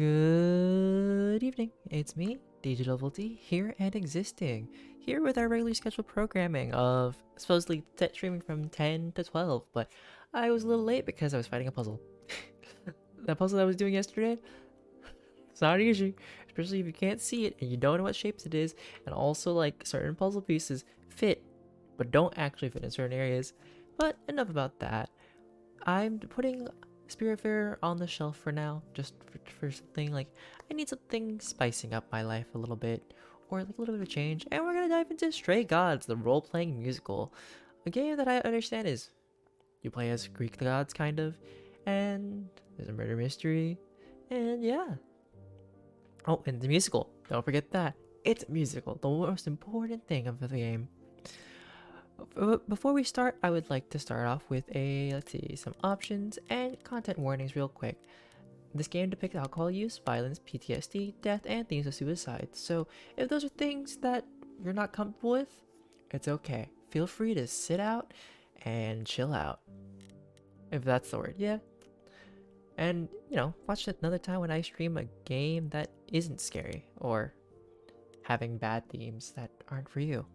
Good evening, it's me, DjDoubleT, here and existing, here with our regularly scheduled programming of supposedly streaming from 10 to 12, but I was a little late because I was fighting a puzzle. That puzzle I was doing yesterday, it's not easy, especially if you can't see it and you don't know what shapes it is, and also like certain puzzle pieces fit, but don't actually fit in certain areas. But enough about that. I'm putting Spiritfarer on the shelf for now, just for something like I need something spicing up my life a little bit, or like a little bit of a change. And we're gonna dive into Stray Gods, the role-playing musical, a game that I understand is you play as Greek gods, kind of, and there's a murder mystery, and yeah. Oh, and the musical. Don't forget that it's a musical, the most important thing of the game. Before we start, I would like to start off with some options and content warnings real quick. This game depicts alcohol use, violence, PTSD, death, and themes of suicide. So if those are things that you're not comfortable with, it's okay. Feel free to sit out and chill out. If that's the word, yeah. And, watch it another time when I stream a game that isn't scary or having bad themes that aren't for you.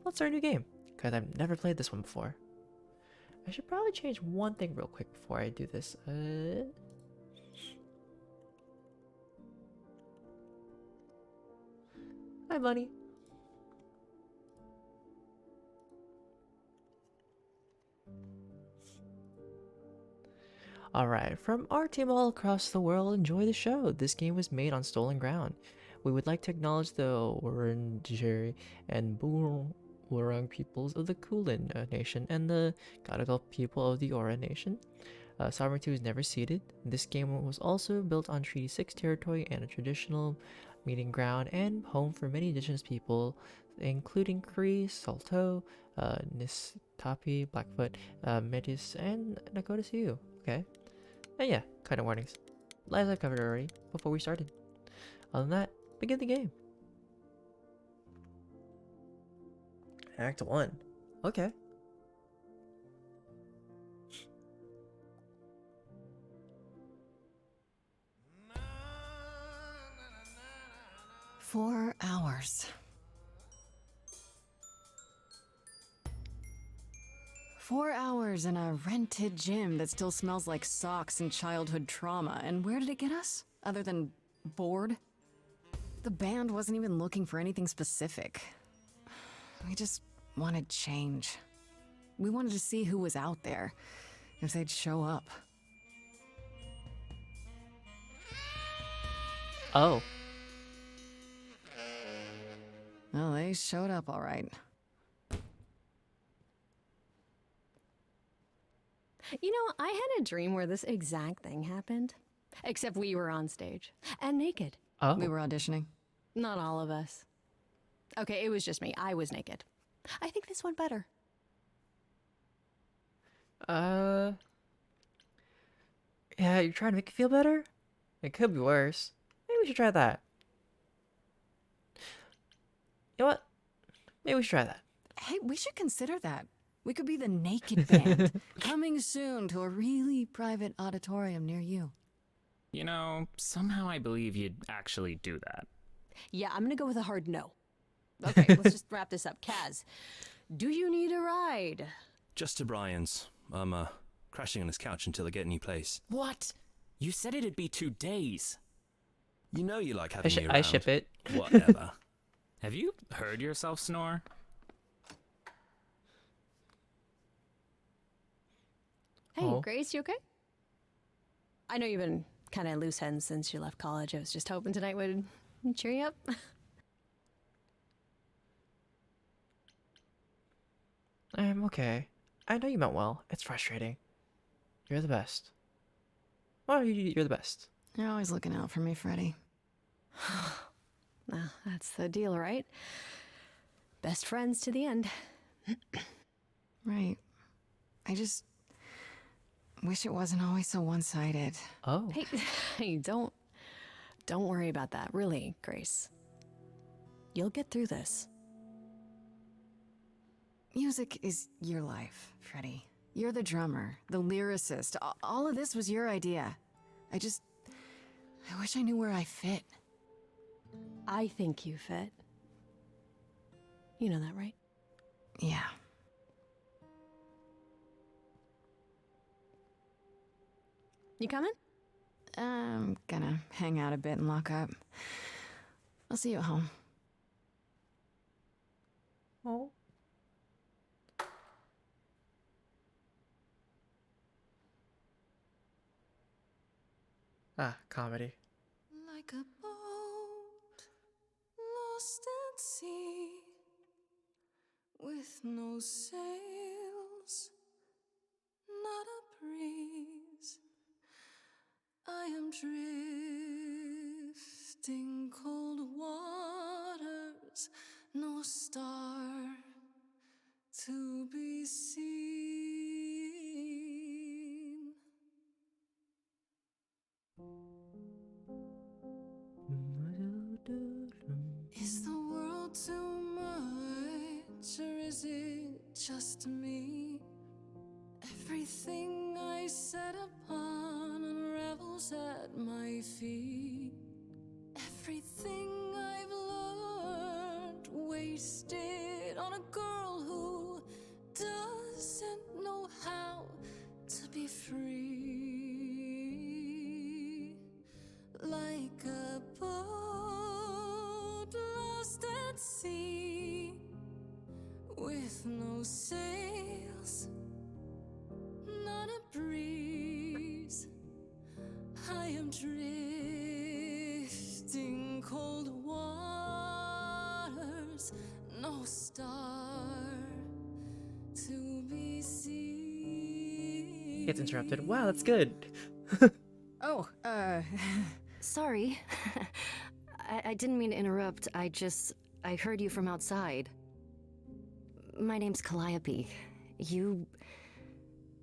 Let's start a new game, because I've never played this one before. I should probably change one thing real quick before I do this. Hi, bunny. Alright, from our team all across the world, enjoy the show. This game was made on stolen ground. We would like to acknowledge the Wurundjeri and Wurrung peoples of the Kulin Nation and the Gadigal people of the Ora Nation. Sovereignty was never ceded. This game was also built on Treaty 6 territory and a traditional meeting ground and home for many indigenous people, including Cree, Saulteaux, Nistapi, Blackfoot, Métis, and Nakota Sioux. Okay? And yeah, kind of warnings. Lives I've covered already before we started. Other than that, begin the game. Act 1. Okay. "4 hours. 4 hours in a rented gym that still smells like socks and childhood trauma. And where did it get us? Other than bored? The band wasn't even looking for anything specific. We just wanted change. We wanted to see who was out there, if they'd show up. Oh. Well, they showed up all right. You know, I had a dream where this exact thing happened. Except we were on stage. And naked. Oh. We were auditioning. Not all of us. Okay, it was just me. I was naked. I think this went better. Yeah, you're trying to make it feel better? It could be worse. Maybe we should try that. You know what? Maybe we should try that. Hey, we should consider that. We could be the Naked Band. Coming soon to a really private auditorium near you. You know, somehow I believe you'd actually do that. Yeah, I'm gonna go with a hard no. Okay, let's just wrap this up. Kaz, do you need a ride? Just to Brian's. I'm, crashing on his couch until I get a new place. What? You said it'd be 2 days. You know you like having me around. I ship it. Whatever. Have you heard yourself snore? Hey, Oh. Grace, you okay? I know you've been kind of loose ends since you left college. I was just hoping tonight would cheer you up. I'm okay. I know you meant well. It's frustrating. You're the best. Well, you're the best. You're always looking out for me, Freddy. Well, that's the deal, right? Best friends to the end. Right. I just wish it wasn't always so one-sided. Oh. Hey, don't worry about that. Really, Grace. You'll get through this. Music is your life, Freddy. You're the drummer, the lyricist. All of this was your idea. I wish I knew where I fit. I think you fit. You know that, right? Yeah. You coming? I'm gonna hang out a bit and lock up. I'll see you at home. Oh. Ah, comedy. Like a boat lost at sea, with no sails, not a breeze. I am drifting cold waters, no star to be seen. Is the world too much, or is it just me? Everything I set upon unravels at my feet. Everything I've learned wasted on a girl who doesn't know how to be free. Like a boat lost at sea, with no sails, not a breeze. I am drifting cold waters, no star to be seen. Gets interrupted. Wow, that's good. Oh, Sorry. I didn't mean to interrupt. I heard you from outside. My name's Calliope. You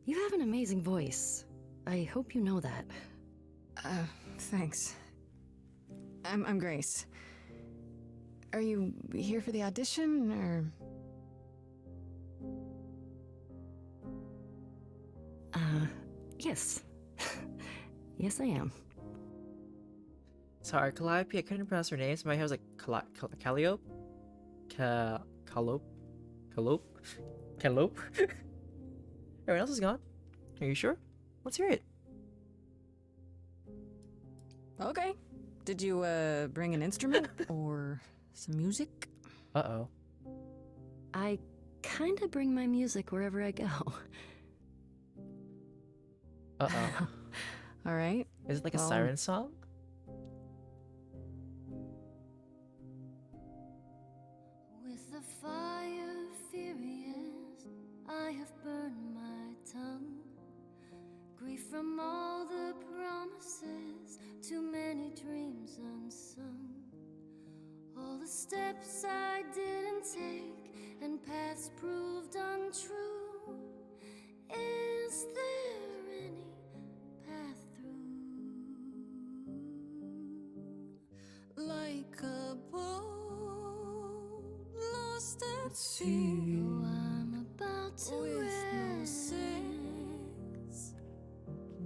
have an amazing voice. I hope you know that. Thanks. I'm Grace. Are you here for the audition, or? Yes. Yes, I am. Sorry, Calliope, I couldn't pronounce her name, so my hair was like Calliope? Calliope? Calliope? Everyone else is gone. Are you sure? Let's hear it. Okay. Did you, bring an instrument or some music? Uh-oh. I kinda bring my music wherever I go. Uh-oh. All right. Is it like a Well- siren song? With the fire furious, I have burned my tongue. Grief from all the promises, too many dreams unsung. All the steps I didn't take and paths proved untrue. Is there any path through? Like a boat lost at sea. Oh, I'm about to with no sails.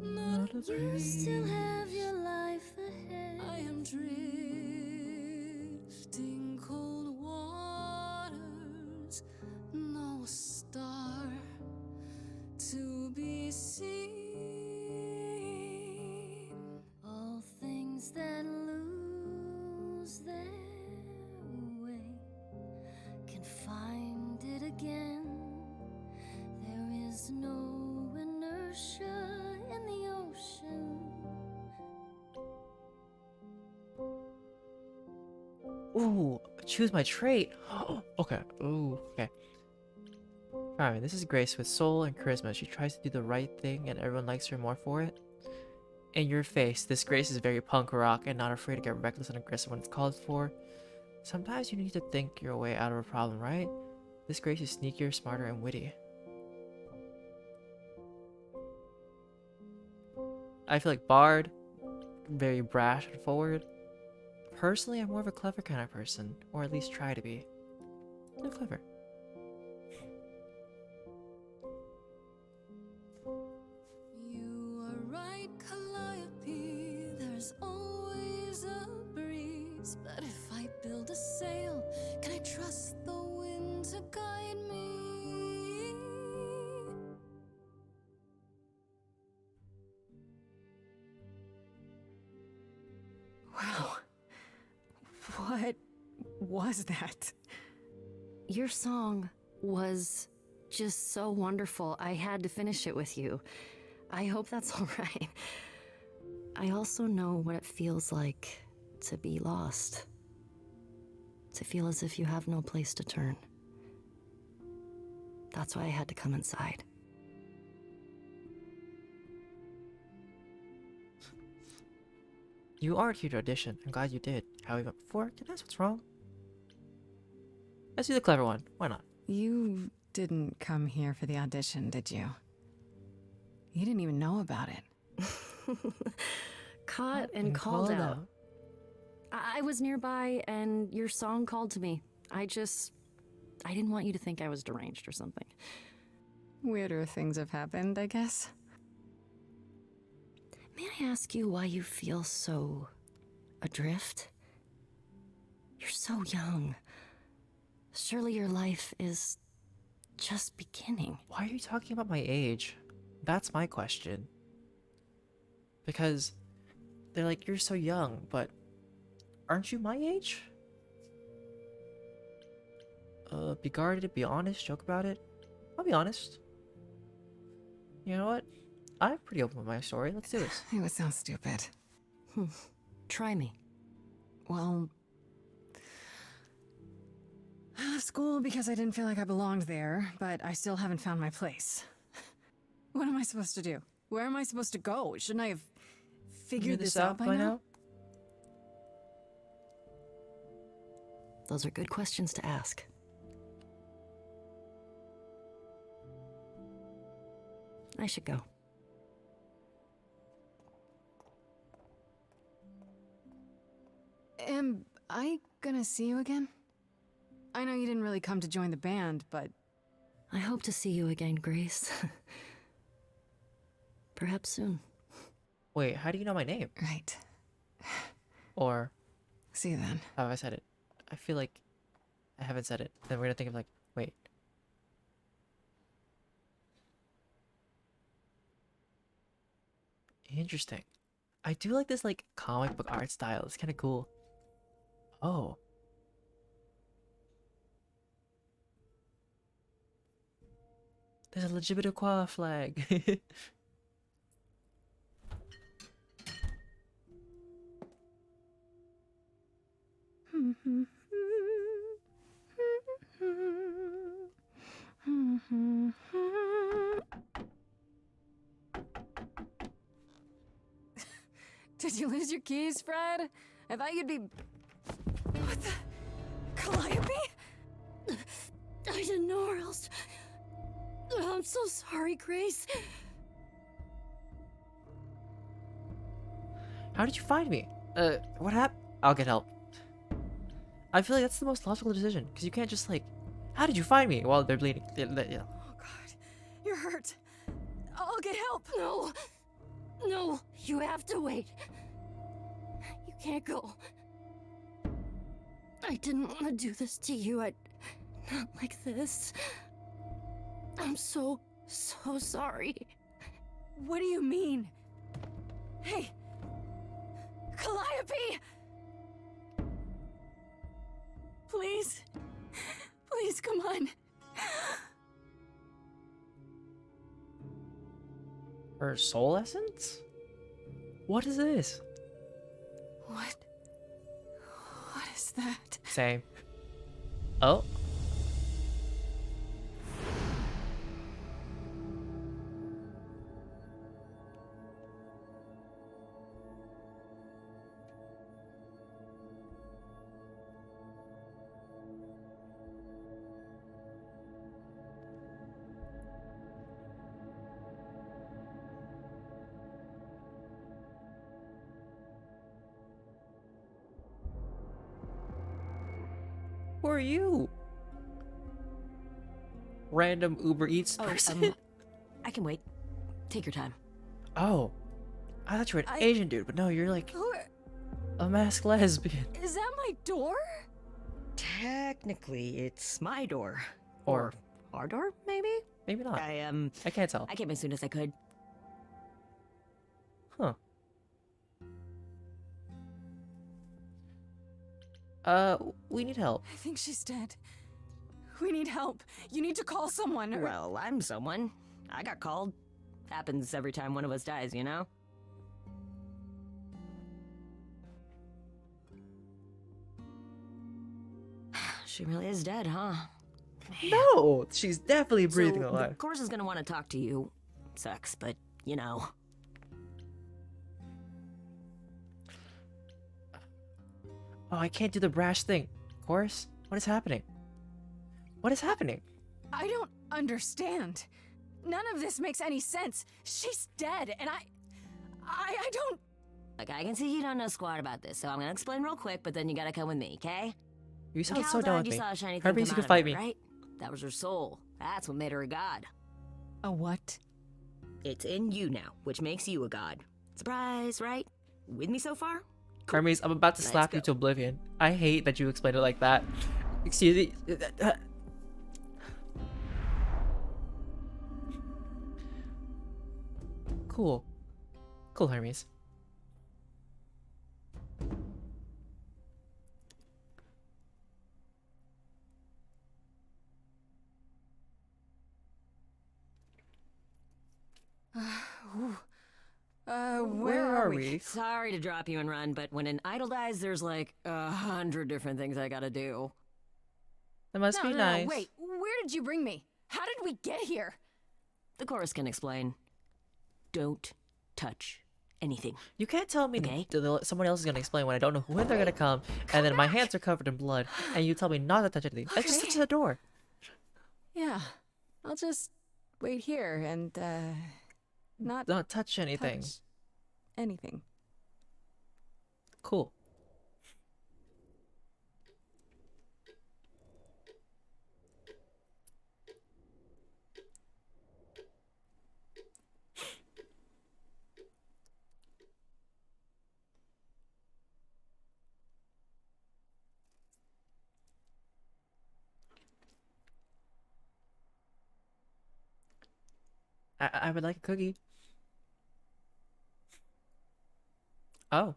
Not a you still have your life ahead. I am drifting cold waters, no star to be seen. All things that lose their way can find it again. There is no inertia in the ocean. Ooh, choose my trait. Okay. Ooh, okay. Alright, this is Grace with soul and charisma. She tries to do the right thing and everyone likes her more for it. In your face, this Grace is very punk rock and not afraid to get reckless and aggressive when it's called for. Sometimes you need to think your way out of a problem, right? This Grace is sneakier, smarter, and witty. I feel like Bard, very brash and forward. Personally, I'm more of a clever kind of person, or at least try to be. You're clever. You are right, Calliope. There's always there's a breeze. But if I build a sail, can I trust the wind to guide me? Wow. What was that? Your song was just so wonderful. I had to finish it with you. I hope that's all right. I also know what it feels like to be lost. To feel as if you have no place to turn. That's why I had to come inside. You aren't here to audition. I'm glad you did. How we went before. Can I ask what's wrong? Let's do the clever one. Why not? You didn't come here for the audition, did you? You didn't even know about it. Caught and called out. I was nearby and your song called to me. I didn't want you to think I was deranged or something. Weirder things have happened, I guess. May I ask you why you feel so adrift? You're so young. Surely your life is just beginning. Why are you talking about my age? That's my question. Because they're like, you're so young, but aren't you my age? Be guarded, be honest, joke about it. I'll be honest. You know what? I'm pretty open with my story. Let's do this. It would sound stupid. Try me. Well, I left school because I didn't feel like I belonged there, but I still haven't found my place. What am I supposed to do? Where am I supposed to go? Shouldn't I have figured this out by now? Those are good questions to ask. I should go. Am I gonna see you again? I know you didn't really come to join the band, but... I hope to see you again, Grace. Perhaps soon. Wait, how do you know my name? Right. Or See you then. have I said it? I feel like I haven't said it. Then we're gonna think of like, wait. Interesting. I do like this like comic book art style. It's kind of cool. Oh. There's a LGBTQ flag. Did you lose your keys, Fred? I thought you'd be... What the... Calliope? I didn't know or else. I'm so sorry, Grace. How did you find me? What happened? I'll get help. I feel like that's the most logical decision, because you can't just like, how did you find me while they're bleeding? Oh god, you're hurt. I'll get help. No. No, you have to wait. You can't go. I didn't want to do this to you. Not like this. I'm so sorry. What do you mean? Hey, Calliope! Please, please, come on. Her soul essence? What is this? What is that? Same. Oh. Who are you? Random Uber Eats person? I can wait. Take your time. Oh. I thought you were an Asian dude, but no, you're like... Who A masked lesbian. Is that my door? Technically, it's my door. Or our door, maybe? maybe not. I I can't tell. came as soon as I could. Huh. We need help. I think she's dead. We need help. You need to call someone. Well, I'm someone. I got called. Happens every time one of us dies, you know? She really is dead, huh? No, she's definitely breathing so, alive. the course is gonna want to talk to you. Sucks, but, you know. Oh, I can't do the brash thing. Chorus, what is happening? What is happening? I don't understand. None of this makes any sense. She's dead, and I don't. Like, I can see you don't know squat about this, so I'm gonna explain real quick, but then you gotta come with me, okay? You sound Cal so done died, with you me. saw a shiny thing Hermes, come you out can of fight her, me. right? That was her soul. That's what made her a god. A what? It's in you now, which makes you a god. Surprise, right? With me so far? Hermes, I'm about to Let's slap you go. to oblivion. I hate that you explained it like that. Excuse me. Cool. Cool, Hermes. Where are we? Sorry to drop you and run, but when an idol dies, there's like 100 different things I gotta do. That must No, be no, nice. no, wait. Where did you bring me? How did we get here? The chorus can explain. Don't touch anything. You can't tell me Okay. someone else is gonna explain when I don't know when they're gonna come, and then my hands are covered in blood, and you tell me not to touch anything. I just Okay. touched the door. Yeah, I'll just wait here and not Don't touch anything. touch anything. Cool. I would like a cookie. Oh.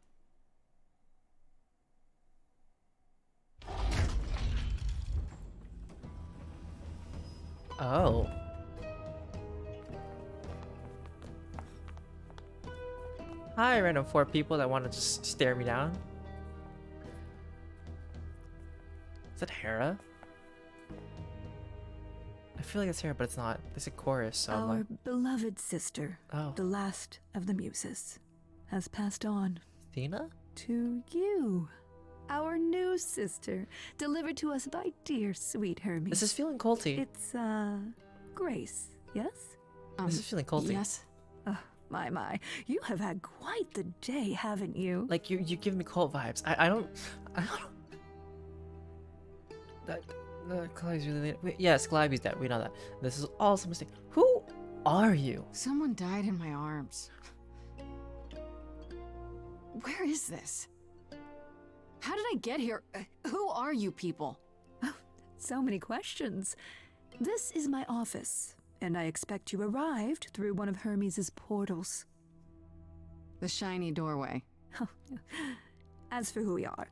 Oh. Hi, random 4 people that want to just stare me down. Is that Hera? I feel like it's Hera, but it's not. It's a chorus, so I'm Our like, beloved sister, oh, the last of the muses, has passed on Athena? to you. Our new sister, delivered to us by dear sweet Hermes. This is feeling culty. It's, Grace, yes? This is feeling culty. Yes. Oh, my. You have had quite the day, haven't you? Like you give me cult vibes. I don't. That Calliope's really late. Wait, yes, Calliope's dead. We know that. This is all some mistake. Who are you? Someone died in my arms. Where is this? How did I get here? Who are you people? So many questions. This is my office, and I expect you arrived through one of Hermes's portals. The shiny doorway. As for who we are,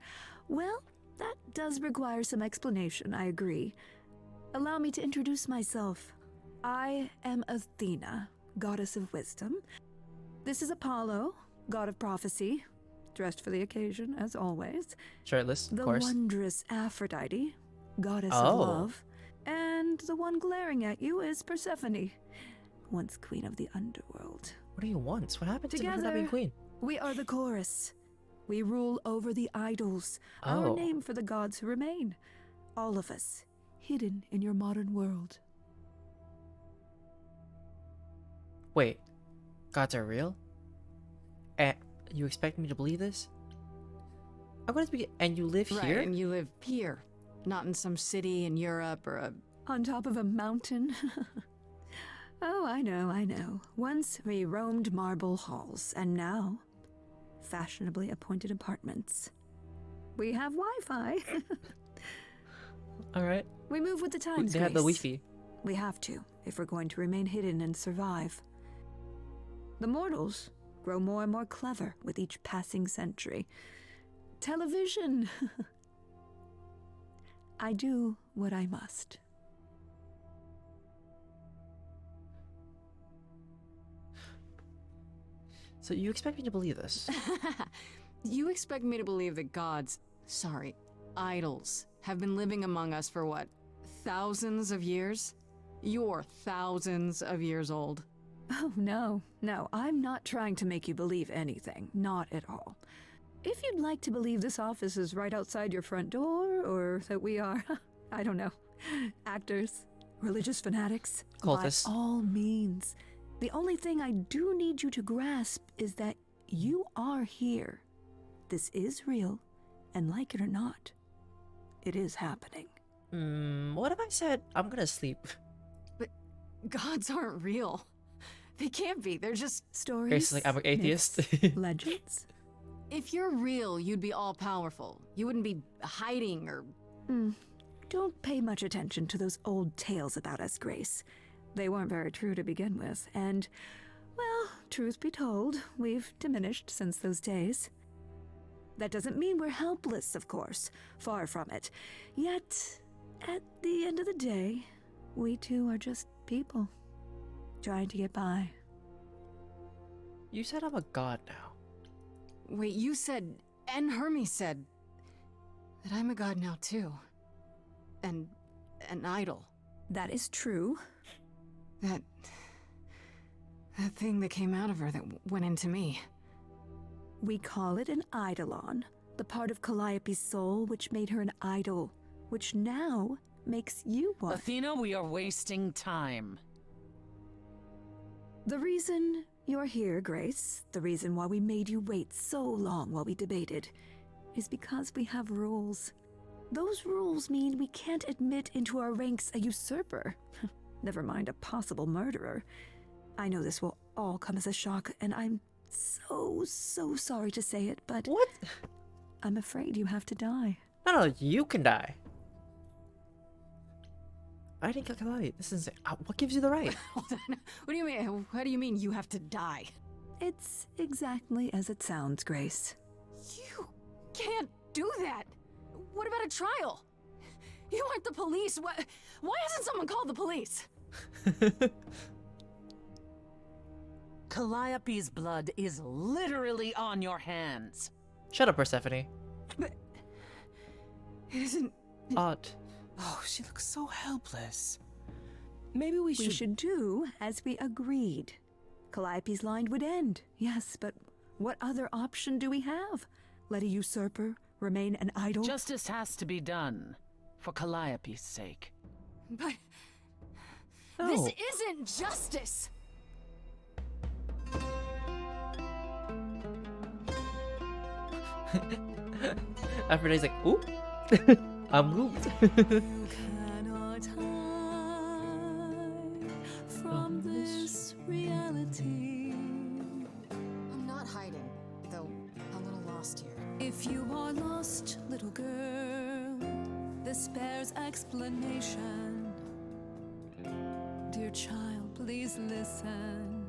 well, that does require some explanation, I agree. Allow me to introduce myself. I am Athena, goddess of wisdom. This is Apollo, god of prophecy, dressed for the occasion, as always. Shirtless, of The course. wondrous Aphrodite, goddess Oh. of love. And the one glaring at you is Persephone, once queen of the underworld. What do you want? What happened to her not Together, being queen? we are the chorus. We rule over the idols, Oh. our name for the gods who remain. All of us, hidden in your modern world. Wait, gods are real? And you expect me to believe this? I'm going to be. And you live Right, here? and you live here, not in some city in Europe or a. On top of a mountain? Oh, I know. Once we roamed marble halls, and now fashionably appointed apartments. We have Wi-Fi. All right. We move with the times, They have the Grace. Wi-Fi. We have to, if we're going to remain hidden and survive. The mortals grow more and more clever with each passing century. Television! I do what I must. So you expect me to believe this? You expect me to believe that gods, sorry, idols, have been living among us for what, thousands of years? You're thousands of years old. Oh, no, I'm not trying to make you believe anything. Not at all. If you'd like to believe this office is right outside your front door, or that we are, I don't know, actors, religious fanatics, Cultists. by all means. The only thing I do need you to grasp is that you are here. This is real, and like it or not, it is happening. What if I said I'm gonna sleep? But gods aren't real. They can't be. They're just Stories, Grace is like, I'm an atheist. myths, legends. If you're real, you'd be all-powerful. You wouldn't be hiding or... Don't pay much attention to those old tales about us, Grace. They weren't very true to begin with, and, well, truth be told, we've diminished since those days. That doesn't mean we're helpless, of course. Far from it. Yet, at the end of the day, we too are just people, trying to get by. You said I'm a god now. Wait, you said, and Hermes said, that I'm a god now too. And an idol. That is true. That thing that came out of her that went into me. We call it an eidolon, the part of Calliope's soul which made her an idol, which now makes you one. Athena, we are wasting time. The reason you're here, Grace, the reason why we made you wait so long while we debated, is because we have rules. Those rules mean we can't admit into our ranks a usurper. Never mind a possible murderer. I know this will all come as a shock, and I'm so sorry to say it, but... What? I'm afraid you have to die. No, you can die. I didn't kill Calliope. This is what gives you the right? Hold on. What do you mean? What do you mean you have to die? It's exactly as it sounds, Grace. You can't do that. What about a trial? You aren't the police. Why hasn't someone called the police? Calliope's blood is literally on your hands. Shut up, Persephone. But it isn't... Odd. Oh, she looks so helpless. Maybe we We should do as we agreed. Calliope's line would end, yes, but what other option do we have? Let a usurper remain an idol? Justice has to be done, for Calliope's sake. But... No. This isn't justice! Aphrodite's like, ooh, I'm moved. Cannot hide from this reality. I'm not hiding, though a little lost here. If you are lost, little girl, this bears explanation. Dear child, please listen.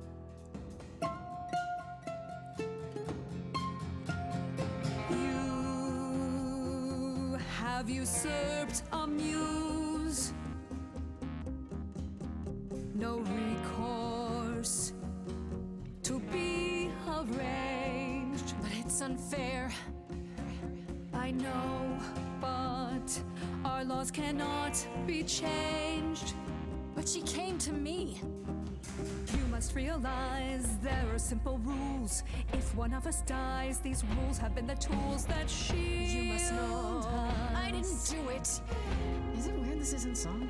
You have usurped a muse. No recourse to be arranged. But it's unfair. I know, but our laws cannot be changed. But she came to me. You must realize there are simple rules. If one of us dies, these rules have been the tools that shield You must know I didn't us. do it. Is it weird this isn't song?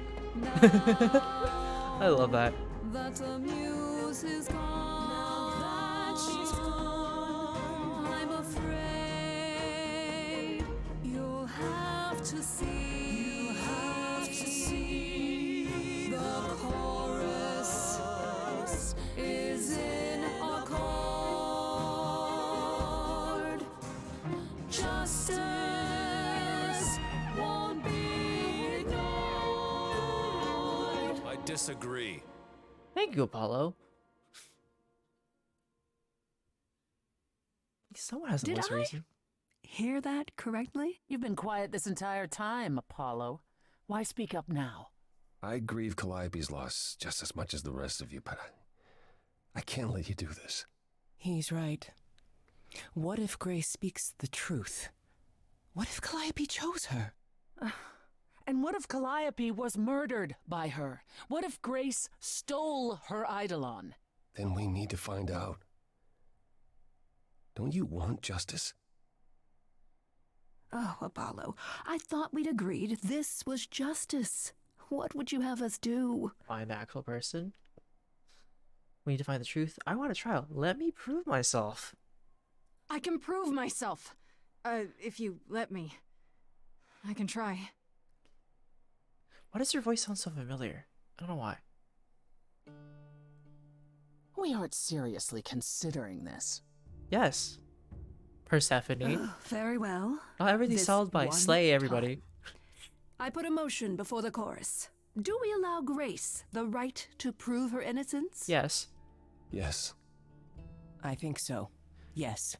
I love that. That the muse is gone. Now that she's gone, I'm afraid you'll have to see. you have to see The chorus is in a chord. won't be ignored. I disagree. Thank you, Apollo. Someone has a Did voice I? reason. Hear that correctly? You've been quiet this entire time, Apollo. Why speak up now? I grieve Calliope's loss just as much as the rest of you, but I can't let you do this. He's right. What if Grace speaks the truth? What if Calliope chose her? And what if Calliope was murdered by her? What if Grace stole her Eidolon? Then we need to find out. Don't you want justice? Oh, Apollo, I thought we'd agreed this was justice. What would you have us do? Find the actual person. We need to find the truth. I want a trial. Let me prove myself. I can prove myself. If you let me. I can try. Why does your voice sound so familiar? I don't know why. We aren't seriously considering this. Yes. Persephone. Very well. Not everything's This solved by one slay everybody. time. I put a motion before the chorus. Do we allow Grace the right to prove her innocence? Yes. Yes. I think so. Yes.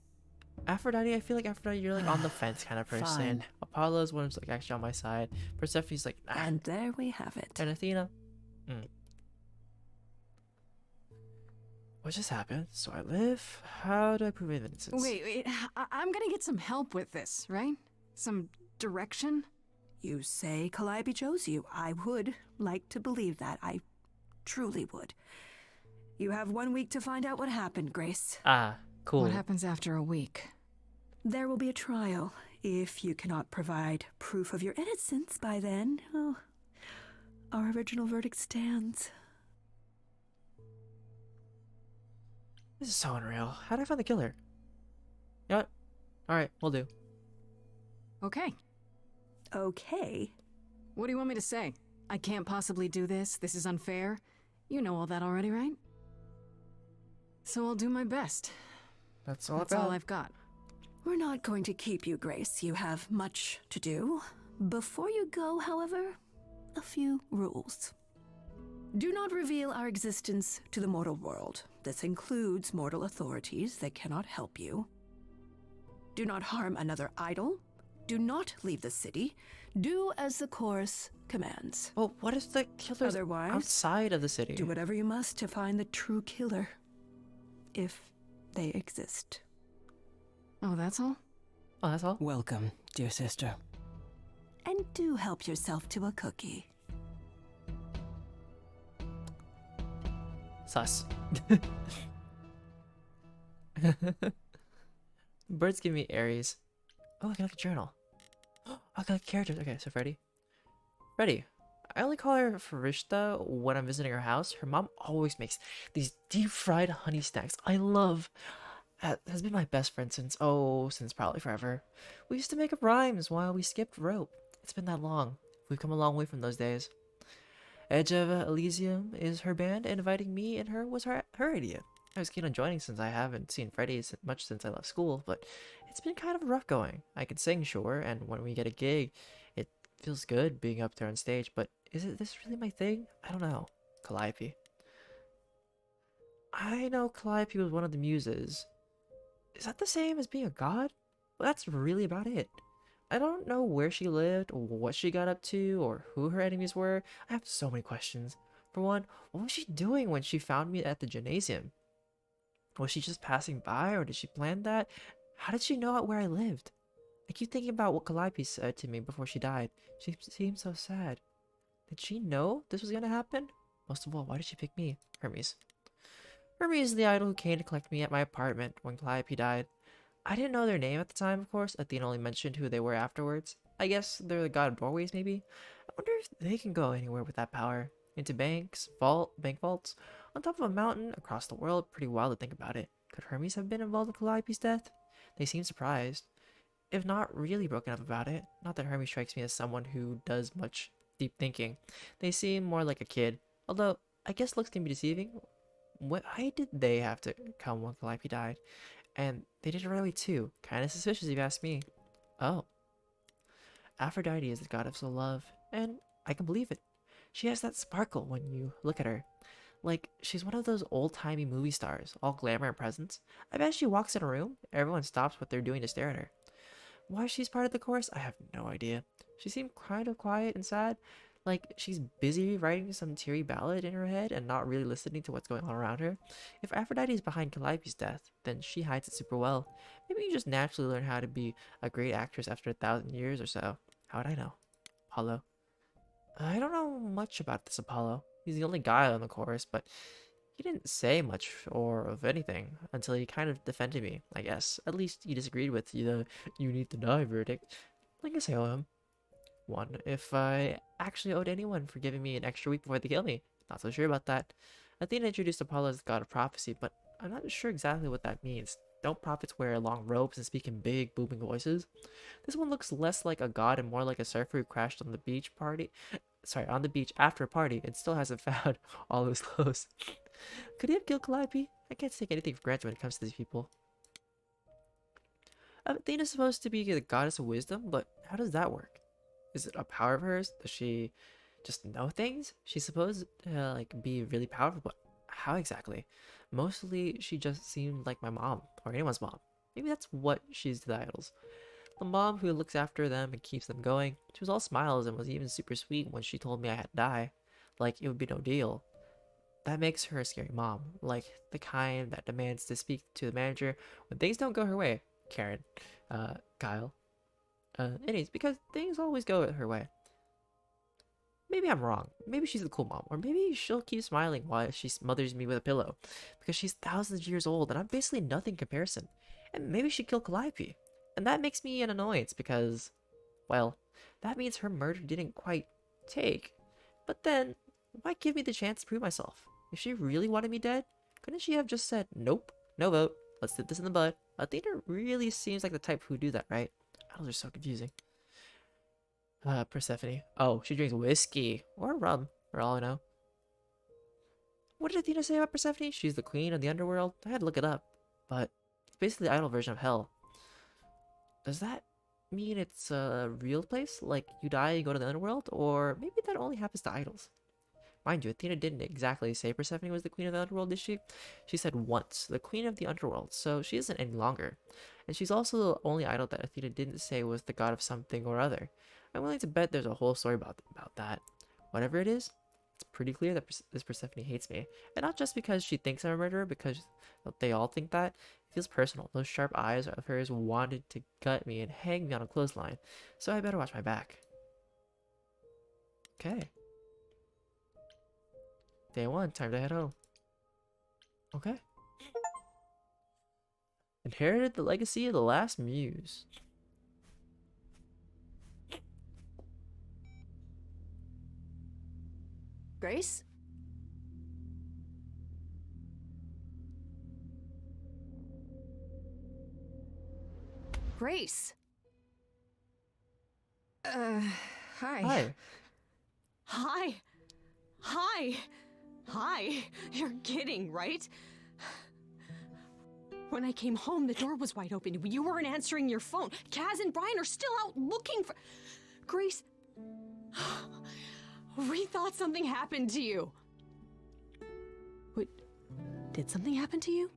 Aphrodite, I feel like Aphrodite, you're like on the fence kind of person. Fine. Apollo's one who's like actually on my side. Persephone's like, ah. And there we have it. And Athena. What just happened? So I live. How do I prove innocence? Wait, I'm gonna get some help with this, right? Some direction? You say Calliope chose you. I would like to believe that. I truly would. You have 1 week to find out what happened, Grace. Ah, cool. What happens after a week? There will be a trial. If you cannot provide proof of your innocence by then, oh, our original verdict stands. This is so unreal. How did I find the killer? You know what? Alright, we'll do. Okay. Okay. What do you want me to say? I can't possibly do this. This is unfair. You know all that already, right? So I'll do my best. That's all That's I've got. all I've got. We're not going to keep you, Grace. You have much to do. Before you go, however, a few rules. Do not reveal our existence to the mortal world. This includes mortal authorities that cannot help you. Do not harm another idol. Do not leave the city. Do as the chorus commands. Well, what if the killer's Otherwise, outside of the city? do whatever you must to find the true killer. If they exist. Oh, that's all? Oh, that's all? Welcome, dear sister. And do help yourself to a cookie. Sus. Birds give me Aries. Oh, I got a journal. I got characters. Okay, so Freddy. Freddy. I only call her Farishta when I'm visiting her house. Her mom always makes these deep fried honey snacks. I love. Has been my best friend since probably forever. We used to make up rhymes while we skipped rope. It's been that long. We've come a long way from those days. Edge of Elysium is her band, and inviting me and her was her idea. I was keen on joining since I haven't seen Freddy much since I left school, but it's been kind of rough going. I can sing, sure, and when we get a gig, it feels good being up there on stage, but is this really my thing? I don't know. Calliope. I know Calliope was one of the muses. Is that the same as being a god? Well, that's really about it. I don't know where she lived, or what she got up to, or who her enemies were. I have so many questions. For one, what was she doing when she found me at the gymnasium? Was she just passing by, or did she plan that? How did she know where I lived? I keep thinking about what Calliope said to me before she died. She seemed so sad. Did she know this was gonna happen? Most of all, why did she pick me? Hermes. Hermes is the idol who came to collect me at my apartment when Calliope died. I didn't know their name at the time, of course. Athena only mentioned who they were afterwards. I guess they're the god of doorways, maybe? I wonder if they can go anywhere with that power. Into bank vaults, on top of a mountain, across the world. Pretty wild to think about it. Could Hermes have been involved in Calliope's death? They seem surprised. If not really broken up about it. Not that Hermes strikes me as someone who does much deep thinking. They seem more like a kid. Although, I guess looks can be deceiving. Why did they have to come when Calliope died? And they did it right away too. Kinda suspicious if you ask me. Oh, Aphrodite is the goddess of love, and I can believe it. She has that sparkle when you look at her. Like, she's one of those old-timey movie stars, all glamour and presence. I bet she walks in a room, everyone stops what they're doing to stare at her. Why she's part of the chorus, I have no idea. She seemed kind of quiet and sad, like she's busy writing some teary ballad in her head and not really listening to what's going on around her. If Aphrodite is behind Calliope's death, then she hides it super well. Maybe you just naturally learn how to be a great actress after 1,000 years or so. How would I know? Apollo. I don't know much about this Apollo. He's the only guy on the chorus, but he didn't say much or of anything until he kind of defended me, I guess. At least he disagreed with the "you need to die" verdict. I guess I owe him one. If I actually owed anyone for giving me an extra week before they kill me. Not so sure about that. Athena introduced Apollo as the god of prophecy, but I'm not sure exactly what that means. Don't prophets wear long robes and speak in big, booming voices? This one looks less like a god and more like a surfer who crashed on the beach on the beach after a party and still hasn't found all his clothes. Could he have killed Calliope? I can't take anything for granted when it comes to these people. Athena's supposed to be the goddess of wisdom, but how does that work? Is it a power of hers? Does she just know things? She's supposed to be really powerful, but how exactly? Mostly she just seemed like my mom, or anyone's mom. Maybe that's what she's to the idols. The mom who looks after them and keeps them going. She was all smiles and was even super sweet when she told me I had to die. Like it would be no deal. That makes her a scary mom. Like the kind that demands to speak to the manager when things don't go her way. Karen. Kyle. Anyways, because things always go her way. Maybe I'm wrong. Maybe she's the cool mom. Or maybe she'll keep smiling while she smothers me with a pillow. Because she's thousands of years old and I'm basically nothing in comparison. And maybe she killed Calliope. And that makes me an annoyance because, well, that means her murder didn't quite take. But then, why give me the chance to prove myself? If she really wanted me dead, couldn't she have just said, nope, no vote, let's nip this in the bud? Athena really seems like the type who do that, right? Idols are so confusing. Persephone. Oh, she drinks whiskey. Or rum, for all I know. What did Athena say about Persephone? She's the queen of the underworld? I had to look it up. But it's basically the idol version of hell. Does that mean it's a real place? Like, you die, you go to the underworld? Or maybe that only happens to idols? Mind you, Athena didn't exactly say Persephone was the queen of the underworld, did she? She said once, the queen of the underworld, so she isn't any longer. And she's also the only idol that Athena didn't say was the god of something or other. I'm willing to bet there's a whole story about that. Whatever it is, it's pretty clear that this Persephone hates me. And not just because she thinks I'm a murderer, because they all think that. It feels personal. Those sharp eyes of hers wanted to gut me and hang me on a clothesline. So I better watch my back. Okay. Day 1, time to head home. Okay. Inherited the legacy of the last muse. Grace? Grace! Hi. Hi. Hi! Hi! Hi! You're kidding, right? When I came home, the door was wide open. You weren't answering your phone. Kaz and Brian are still out looking for... Grace... We thought something happened to you. Wait, did something happen to you?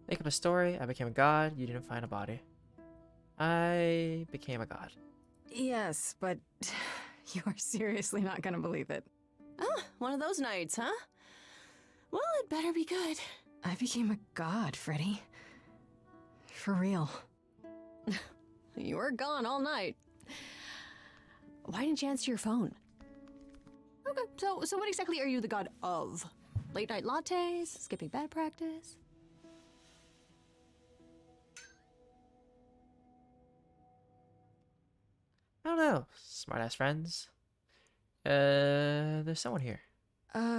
Make up a story. I became a god. You didn't find a body. I became a god. Yes, but you are seriously not gonna believe it. Oh, one of those nights, huh? Well, it better be good. I became a god, Freddy. For real. You were gone all night. Why didn't you answer your phone? Okay, so what exactly are you the god of? Late night lattes? Skipping bad practice? I don't know. Smartass friends. There's someone here.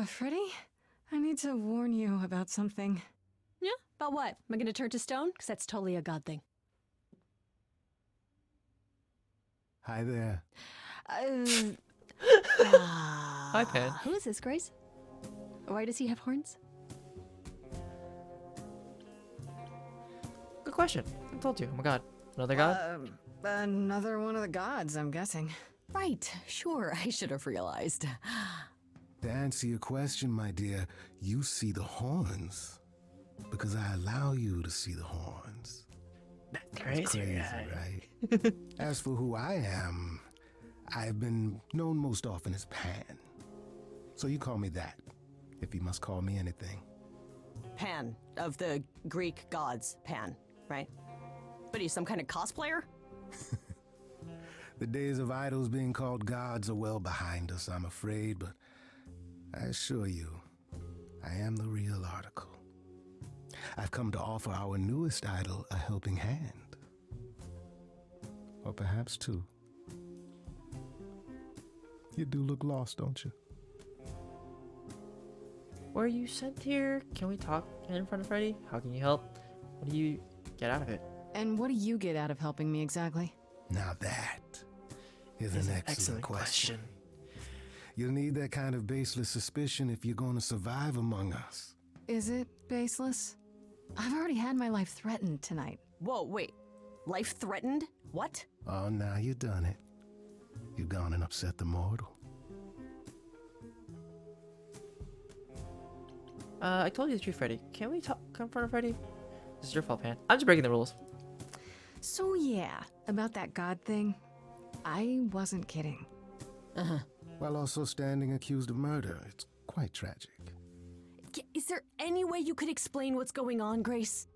Freddy? I need to warn you about something. Yeah? About what? Am I gonna turn to stone? Because that's totally a god thing. Hi there. Hi, Pan. Who is this, Grace? Why does he have horns? Good question. I told you. Oh my god. Another god? Another one of the gods, I'm guessing. Right, sure, I should have realized. To answer your question, my dear, you see the horns because I allow you to see the horns. That's crazy, right? As for who I am, I've been known most often as Pan. So you call me that, if you must call me anything. Pan, of the Greek gods, Pan, right? But he's some kind of cosplayer? The days of idols being called gods are well behind us, I'm afraid, but I assure you, I am the real article. I've come to offer our newest idol a helping hand. Or perhaps two. You do look lost, don't you? Were you sent here? Can we talk in front of Freddy? How can you help? What do you get out of it? And what do you get out of helping me exactly? Now that is an excellent question. You'll need that kind of baseless suspicion if you're going to survive among us. Is it baseless? I've already had my life threatened tonight. Whoa, wait. Life threatened? What? Oh, now you've done it. You've gone and upset the mortal. I told you the truth, Freddy. Can we talk in front of Freddy? This is your fault, Pan. I'm just breaking the rules. So yeah, about that god thing, I wasn't kidding. While also standing accused of murder. It's quite tragic. Is there any way you could explain what's going on, Grace?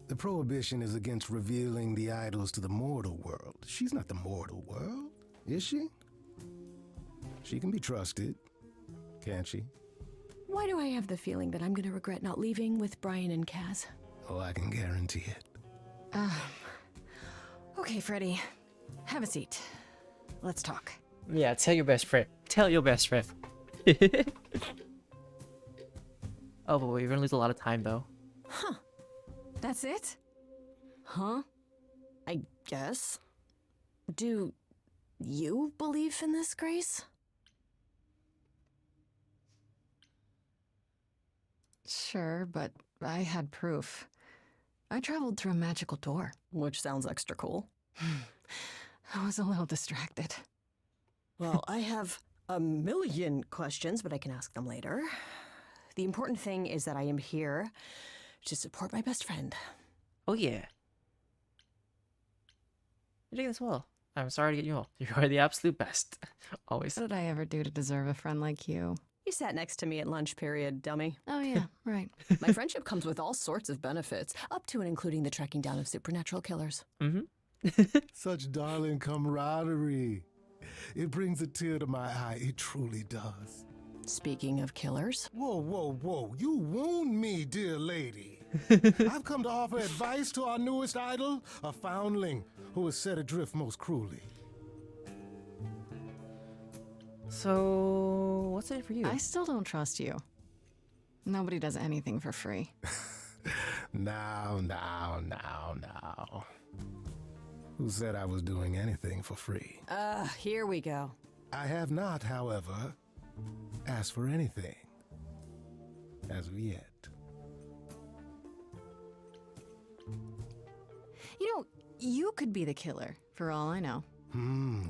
The prohibition is against revealing the idols to the mortal world. She's not the mortal world, is she? She can be trusted, can't she? Why do I have the feeling that I'm gonna regret not leaving with Brian and Kaz? Oh, I can guarantee it. Okay, Freddy. Have a seat. Let's talk. Yeah, tell your best friend. Tell your best friend. Oh, but we're gonna lose a lot of time, though. Huh. That's it? Huh? I guess. Do you believe in this, Grace? Sure, but I had proof. I traveled through a magical door. Which sounds extra cool. I was a little distracted. Well, I have a million questions, but I can ask them later. The important thing is that I am here to support my best friend. Oh, yeah. You're doing this well. I'm sorry to get you all. You are the absolute best. Always. What did I ever do to deserve a friend like you? You sat next to me at lunch period, dummy. Oh yeah, right. My friendship comes with all sorts of benefits, up to and including the tracking down of supernatural killers. Such darling camaraderie. It brings a tear to my eye. It truly does. Speaking of killers. Whoa, whoa, whoa. You wound me, dear lady. I've come to offer advice to our newest idol, a foundling who was set adrift most cruelly. So, what's in it for you? I still don't trust you. Nobody does anything for free. Now. Who said I was doing anything for free? Here we go. I have not, however, asked for anything. As of yet. You know, you could be the killer, for all I know.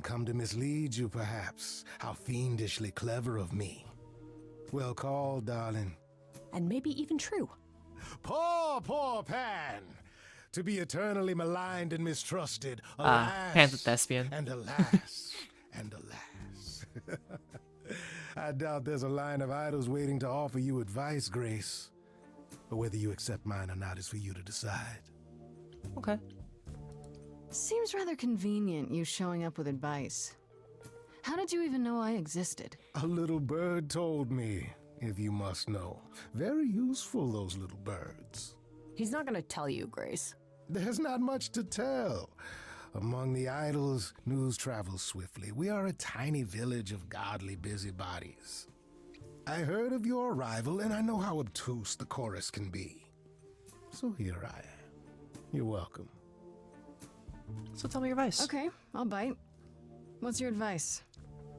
Come to mislead you, perhaps. How fiendishly clever of me. Well called, darling. And maybe even true. Poor Pan! To be eternally maligned and mistrusted. Alas, Pan's a thespian. and alas, and alas. I doubt there's a line of idols waiting to offer you advice, Grace. But whether you accept mine or not is for you to decide. Okay. Seems rather convenient, you showing up with advice. How did you even know I existed? A little bird told me, if you must know. Very useful, those little birds. He's not gonna tell you, Grace. There's not much to tell. Among the idols, news travels swiftly. We are a tiny village of godly busybodies. I heard of your arrival, and I know how obtuse the chorus can be. So here I am. You're welcome. So tell me your advice. Okay, I'll bite. What's your advice?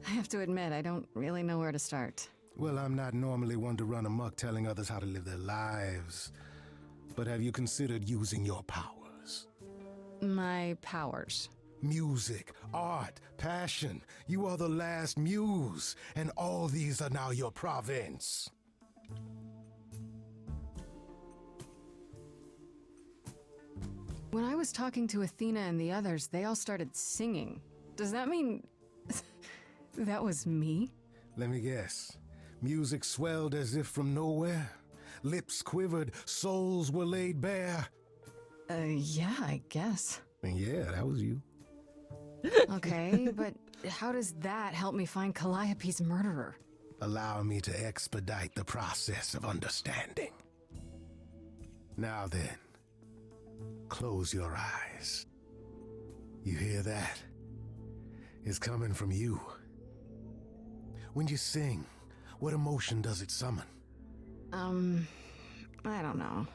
I have to admit, I don't really know where to start. Well, I'm not normally one to run amok telling others how to live their lives. But have you considered using your powers? My powers. Music, art, passion. You are the last muse, and all these are now your province. When I was talking to Athena and the others, they all started singing. Does that mean that was me? Let me guess. Music swelled as if from nowhere. Lips quivered, souls were laid bare. Yeah, I guess. Yeah, that was you. Okay, but how does that help me find Calliope's murderer? Allow me to expedite the process of understanding. Now then, close your eyes. You hear that? It's coming from you. When you sing, what emotion does it summon? I don't know.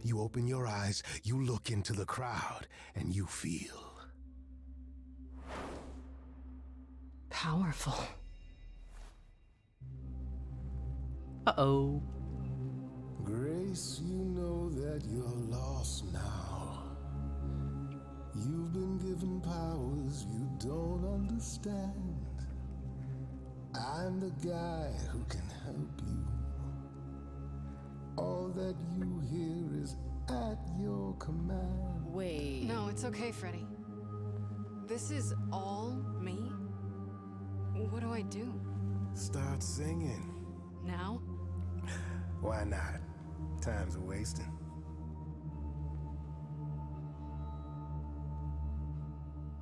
You open your eyes, you look into the crowd, and you feel powerful. Uh-oh. Grace, you know that you're lost now. You've been given powers you don't understand. I'm the guy who can help you. All that you hear is at your command. Wait. No, it's okay, Freddy. This is all me? What do I do? Start singing. Now? Why not? Time's a wasting.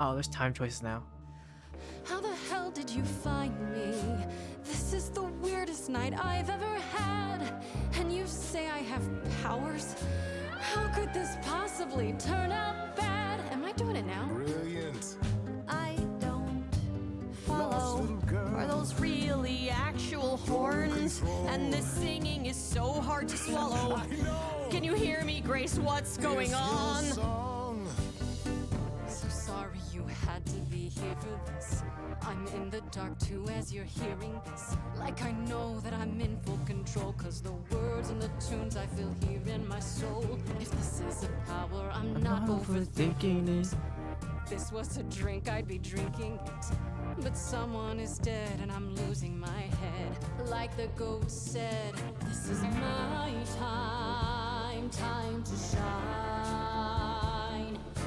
Oh, there's time choices now. How the hell did you find me? This is the weirdest night I've ever had. And you say I have powers? How could this possibly turn out bad? Am I doing it now? Brilliant. I don't Lost follow. little girl. Are those really actual horns? control. And this singing is so hard to swallow. I know. Can you hear me, Grace? What's going It's your on? song. So sorry you had to be here for this. I'm in the dark too as you're hearing this. Like I know that I'm in full control, 'cause the words and the tunes I feel here in my soul. If this is a power, I'm not overthinking it. If this was a drink, I'd be drinking it. But someone is dead and I'm losing my head. Like the goat said, this is my time, time to shine.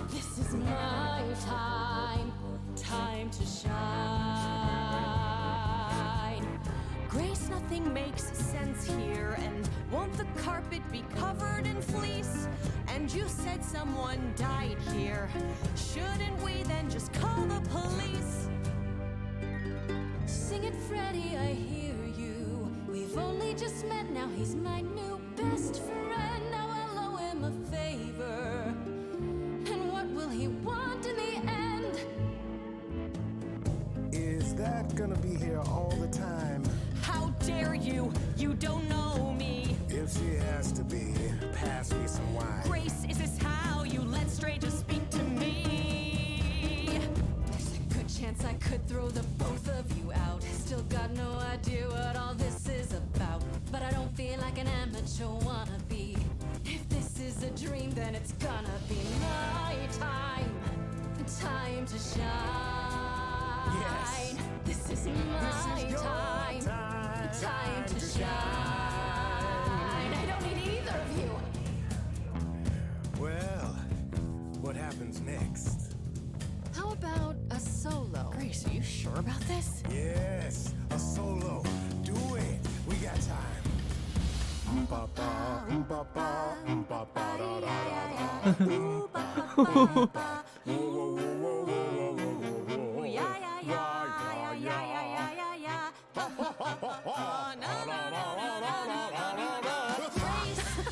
This is my time, time to shine. Grace, nothing makes sense here. And won't the carpet be covered in fleece? And you said someone died here. Shouldn't we then just call the police? Sing it, Freddy, I hear you. We've only just met, now he's my new best friend. Now I'll owe him a favor. And what will he want in the end? Is that gonna be here all the time? How dare you? You don't know me. If she has to be, pass me some wine. Grace, is this how you let strangers speak to me? There's a good chance I could throw the both of you out. Still got no idea what all this is about. But I don't feel like an amateur wannabe. If this is a dream, then it's gonna be my time. Time to shine. Yes. This is my time. Time to shine. I don't need either of you. Well, what happens next? How about a solo? Grace, are you sure about this? Yes, a solo. Do it. We got time. Ba-ba, ba-ba, ba-ba, da, da, da, da.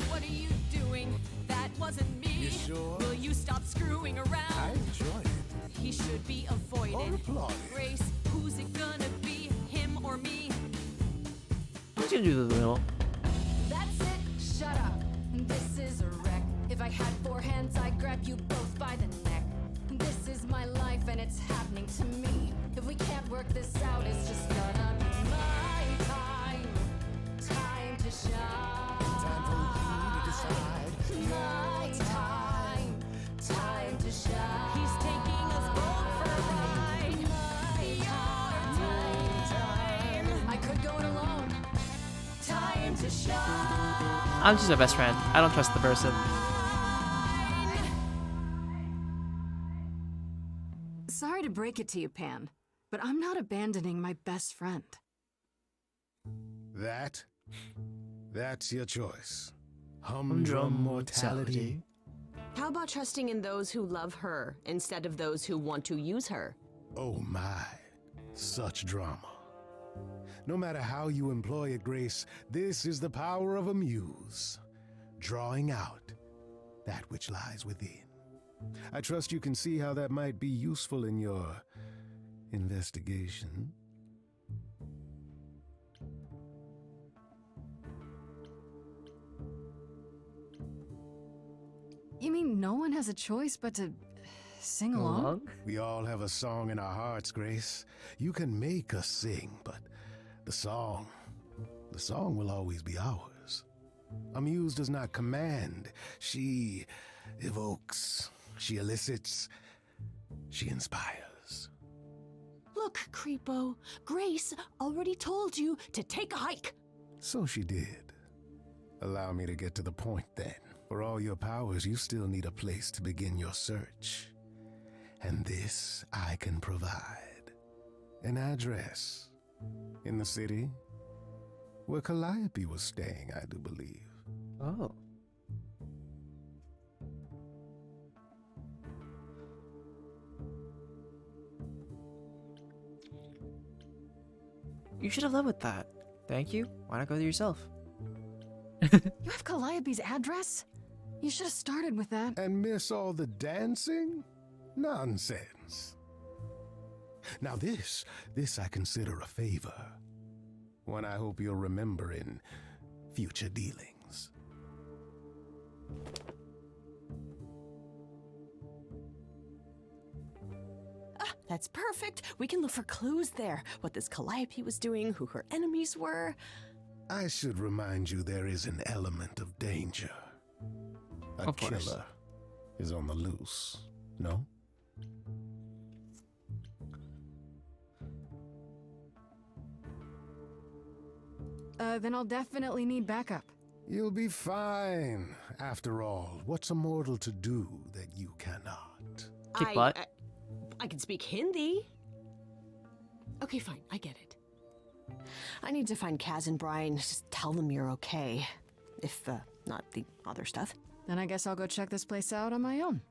What are you doing? That wasn't me. You sure? Will you stop screwing I around? enjoy it. He should be avoided. Or applauded. Grace, who's it gonna be? Him or me? I'm just gonna do the middle. That's it. Shut up. This is a wreck. If I had 4 hands, I'd grab you both by the neck. This is my life and it's happening to me. If we can't work this out, it's just gonna be my time. Time to shine. Time for you to decide. My time. Time to shine. I'm just my best friend. I don't trust the person. Sorry to break it to you, Pan, but I'm not abandoning my best friend. That's your choice. Humdrum mortality. How about trusting in those who love her instead of those who want to use her? Oh my, such drama. No matter how you employ it, Grace, this is the power of a muse, drawing out that which lies within. I trust you can see how that might be useful in your investigation. You mean no one has a choice but to sing along? We all have a song in our hearts, Grace. You can make us sing, but the song will always be ours. A muse does not command. She evokes, she elicits, she inspires. Look, Creepo, Grace already told you to take a hike. So she did. Allow me to get to the point then. For all your powers, you still need a place to begin your search. And this I can provide. An address. In the city. Where Calliope was staying, I do believe. Oh. You should have led with that. Thank you. Why not go there yourself? You have Calliope's address? You should have started with that. And miss all the dancing? Nonsense. Now this I consider a favor. One I hope you'll remember in future dealings. That's perfect. We can look for clues there. What this Calliope was doing, who her enemies were. I should remind you there is an element of danger. A killer is on the loose, no? Then I'll definitely need backup. You'll be fine. After all, what's a mortal to do that you cannot? Kick butt. I can speak Hindi. Okay, fine. I get it. I need to find Kaz and Brian. Just tell them you're okay. If, not the other stuff. Then I guess I'll go check this place out on my own.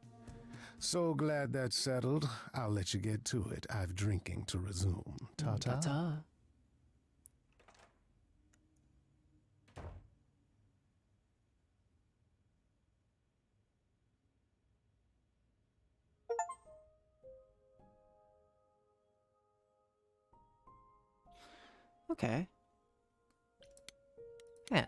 So glad that's settled. I'll let you get to it. I've drinking to resume. Ta-ta. Ta-ta. Okay. Man,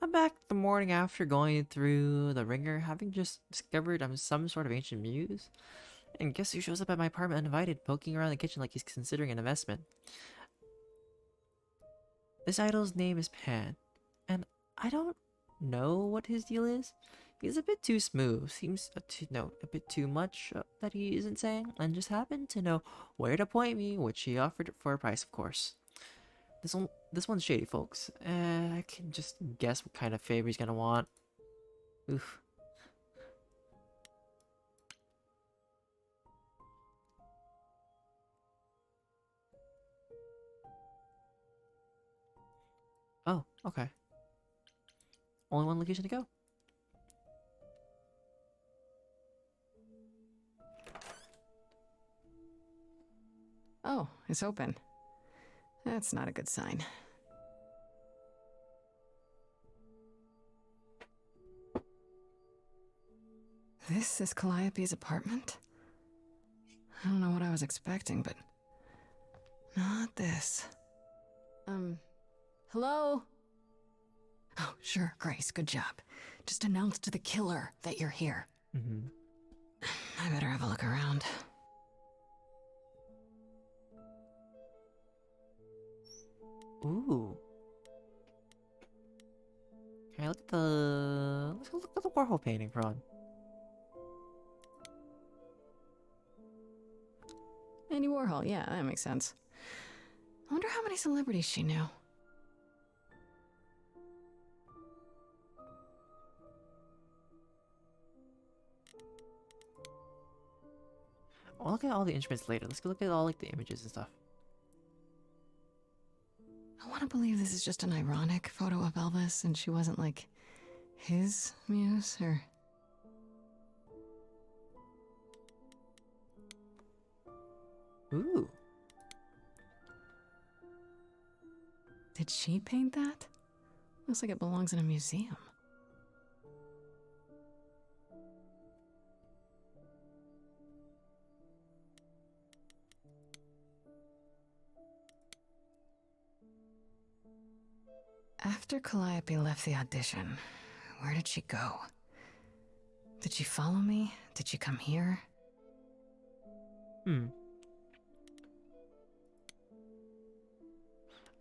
I'm back the morning after going through the ringer, having just discovered I'm some sort of ancient muse. And guess who shows up at my apartment uninvited, poking around the kitchen like he's considering an investment. This idol's name is Pan, and I don't know what his deal is. He's a bit too smooth, seems to know a bit too much that he isn't saying, and just happened to know where to point me, which he offered for a price, of course. This one's shady, folks. I can just guess what kind of favor he's gonna want. Oof. Oh, okay. Only one location to go. Oh, it's open. That's not a good sign. This is Calliope's apartment? I don't know what I was expecting, but not this. Hello? Oh, sure, Grace, good job. Just announce to the killer that you're here. I better have a look around. Ooh. Can I look at the... Let's go look at the Warhol painting, Ron. Andy Warhol, yeah, that makes sense. I wonder how many celebrities she knew. I'll look at all the instruments later. Let's go look at all like the images and stuff. I want to believe this is just an ironic photo of Elvis and she wasn't like his muse or... Ooh. Did she paint that? Looks like it belongs in a museum. After Calliope left the audition, where did she go? Did she follow me? Did she come here?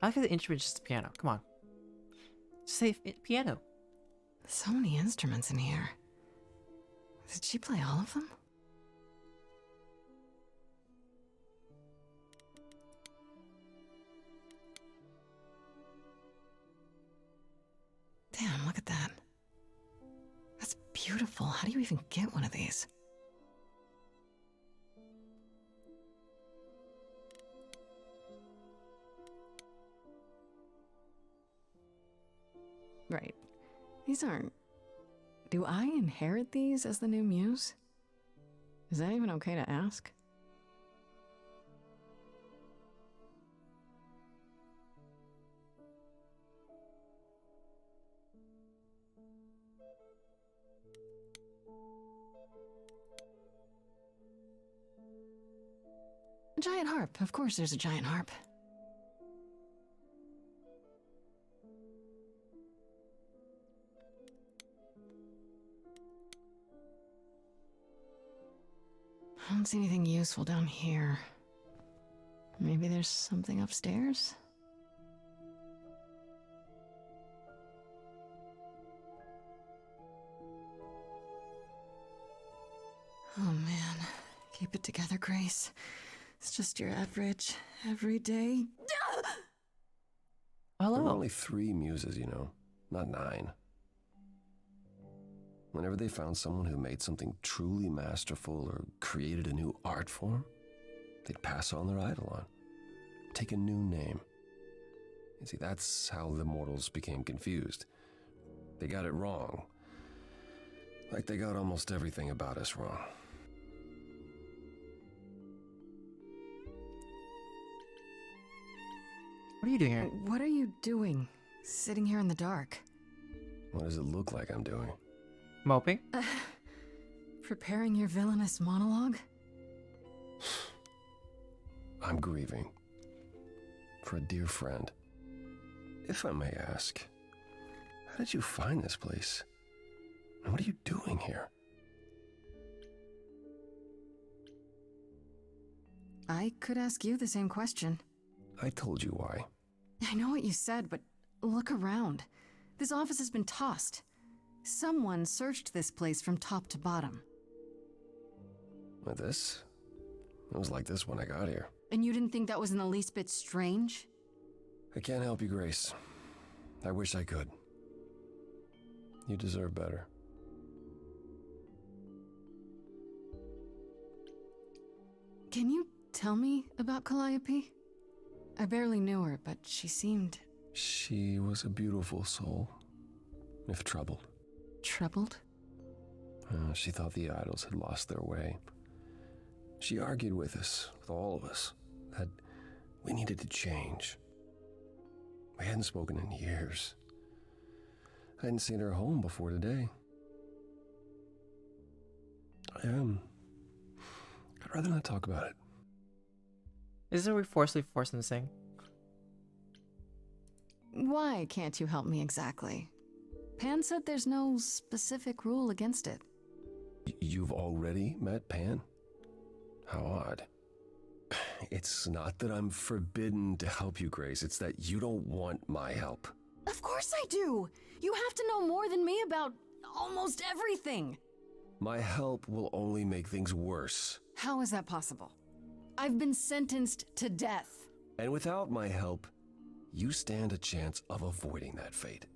I like how the instrument is just the piano. Come on. Just say piano. So many instruments in here. Did she play all of them? Damn, look at that. That's beautiful. How do you even get one of these? Right. These aren't... Do I inherit these as the new muse? Is that even okay to ask? A giant harp. Of course there's a giant harp. I don't see anything useful down here. Maybe there's something upstairs? Oh man. Keep it together, Grace. It's just your average, everyday... Hello. There were only 3 muses, you know, not 9. Whenever they found someone who made something truly masterful or created a new art form, they'd pass on their idol on, take a new name. You see, that's how the mortals became confused. They got it wrong. Like they got almost everything about us wrong. What are you doing here? What are you doing? Sitting here in the dark? What does it look like I'm doing? Moping? Preparing your villainous monologue? I'm grieving. For a dear friend. If I may ask, how did you find this place? And what are you doing here? I could ask you the same question. I told you why. I know what you said, but look around. This office has been tossed. Someone searched this place from top to bottom. With this? It was like this when I got here. And you didn't think that was in the least bit strange? I can't help you, Grace. I wish I could. You deserve better. Can you tell me about Calliope? I barely knew her, but she seemed... She was a beautiful soul, if troubled. Troubled? She thought the idols had lost their way. She argued with us, with all of us, that we needed to change. We hadn't spoken in years. I hadn't seen her home before today. I'd rather not talk about it. Is there a forcing to sing? Why can't you help me exactly? Pan said there's no specific rule against it. You've already met Pan? How odd. It's not that I'm forbidden to help you, Grace. It's that you don't want my help. Of course I do! You have to know more than me about almost everything! My help will only make things worse. How is that possible? I've been sentenced to death. And without my help, you stand a chance of avoiding that fate.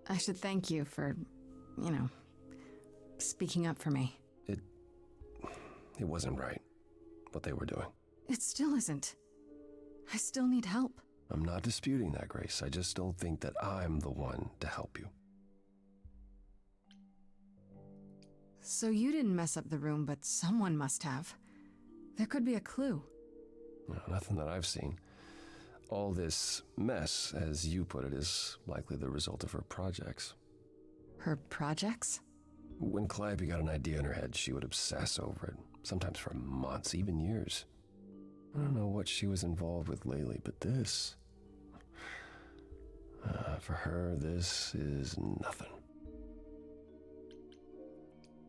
I should thank you for, speaking up for me. It wasn't right, what they were doing. It still isn't. I still need help. I'm not disputing that, Grace. I just don't think that I'm the one to help you. So you didn't mess up the room, but someone must have. There could be a clue. No, nothing that I've seen. All this mess, as you put it, is likely the result of her projects. Her projects? When Calliope got an idea in her head, she would obsess over it, sometimes for months, even years. I don't know what she was involved with lately, but this... for her, this is nothing.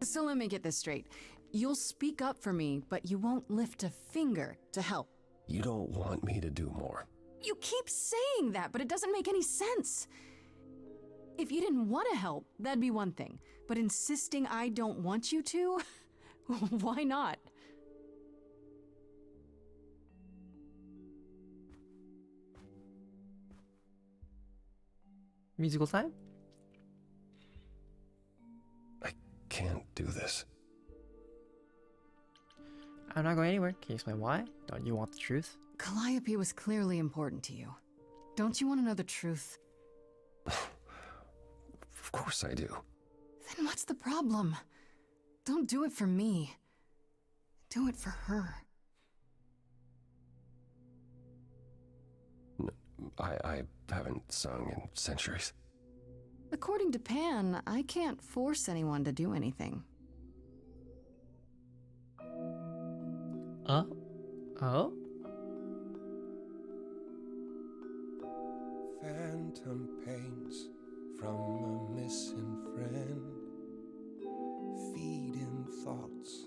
So let me get this straight. You'll speak up for me, but you won't lift a finger to help. You don't want me to do more. You keep saying that, but it doesn't make any sense. If you didn't want to help, that'd be one thing. But insisting I don't want you to? Why not? Musical time? I can't do this. I'm not going anywhere. Can you explain why? Don't you want the truth? Calliope was clearly important to you. Don't you want to know the truth? Of course I do. Then what's the problem? Don't do it for me. Do it for her. I haven't sung in centuries. According to Pan, I can't force anyone to do anything. Oh? Phantom pains from a missing friend, feeding thoughts,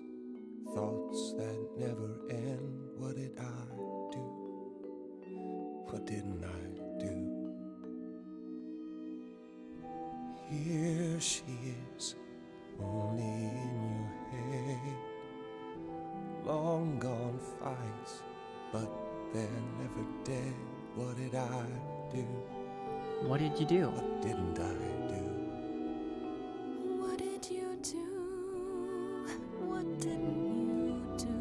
thoughts that never end. What did I do? What didn't I do? Here she is, only in your head. Long gone fights, but they're never dead. What did I do? What did you do? What didn't I do? What did you do? What didn't you do?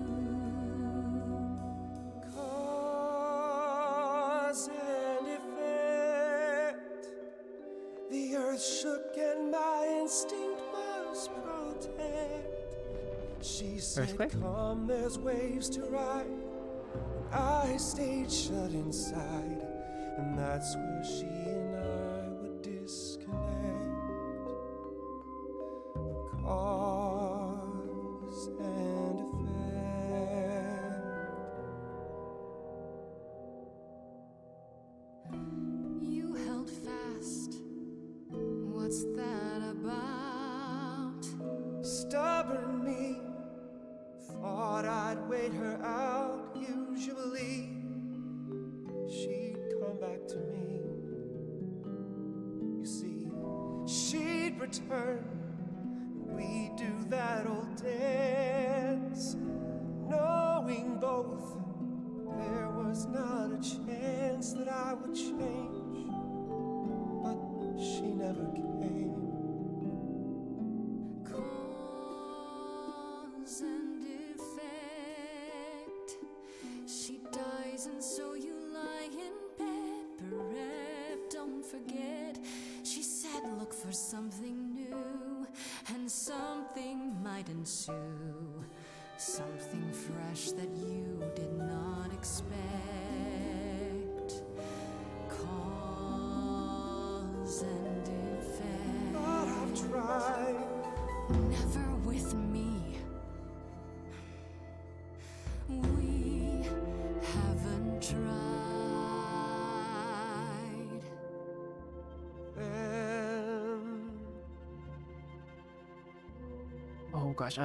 Cause and effect. The earth shook and my instinct was protect. She said, Earthquake? come, there's waves to ride. I stayed shut inside, and that's where she and I would disconnect. Cause and effect. You held fast. What's that about? Stubborn me thought I'd wait her out. Usually she'd come back to me. You see, she'd return. We'd do that old dance, knowing both there was not a chance that I would change. But she never came. Cause and effect. She dies and so you lie in bed, bereft. Don't forget, she said look for something new, and something might ensue. Something fresh that you did not expect. Cause and effect. But I've tried. Never with me. We haven't tried. Oh gosh,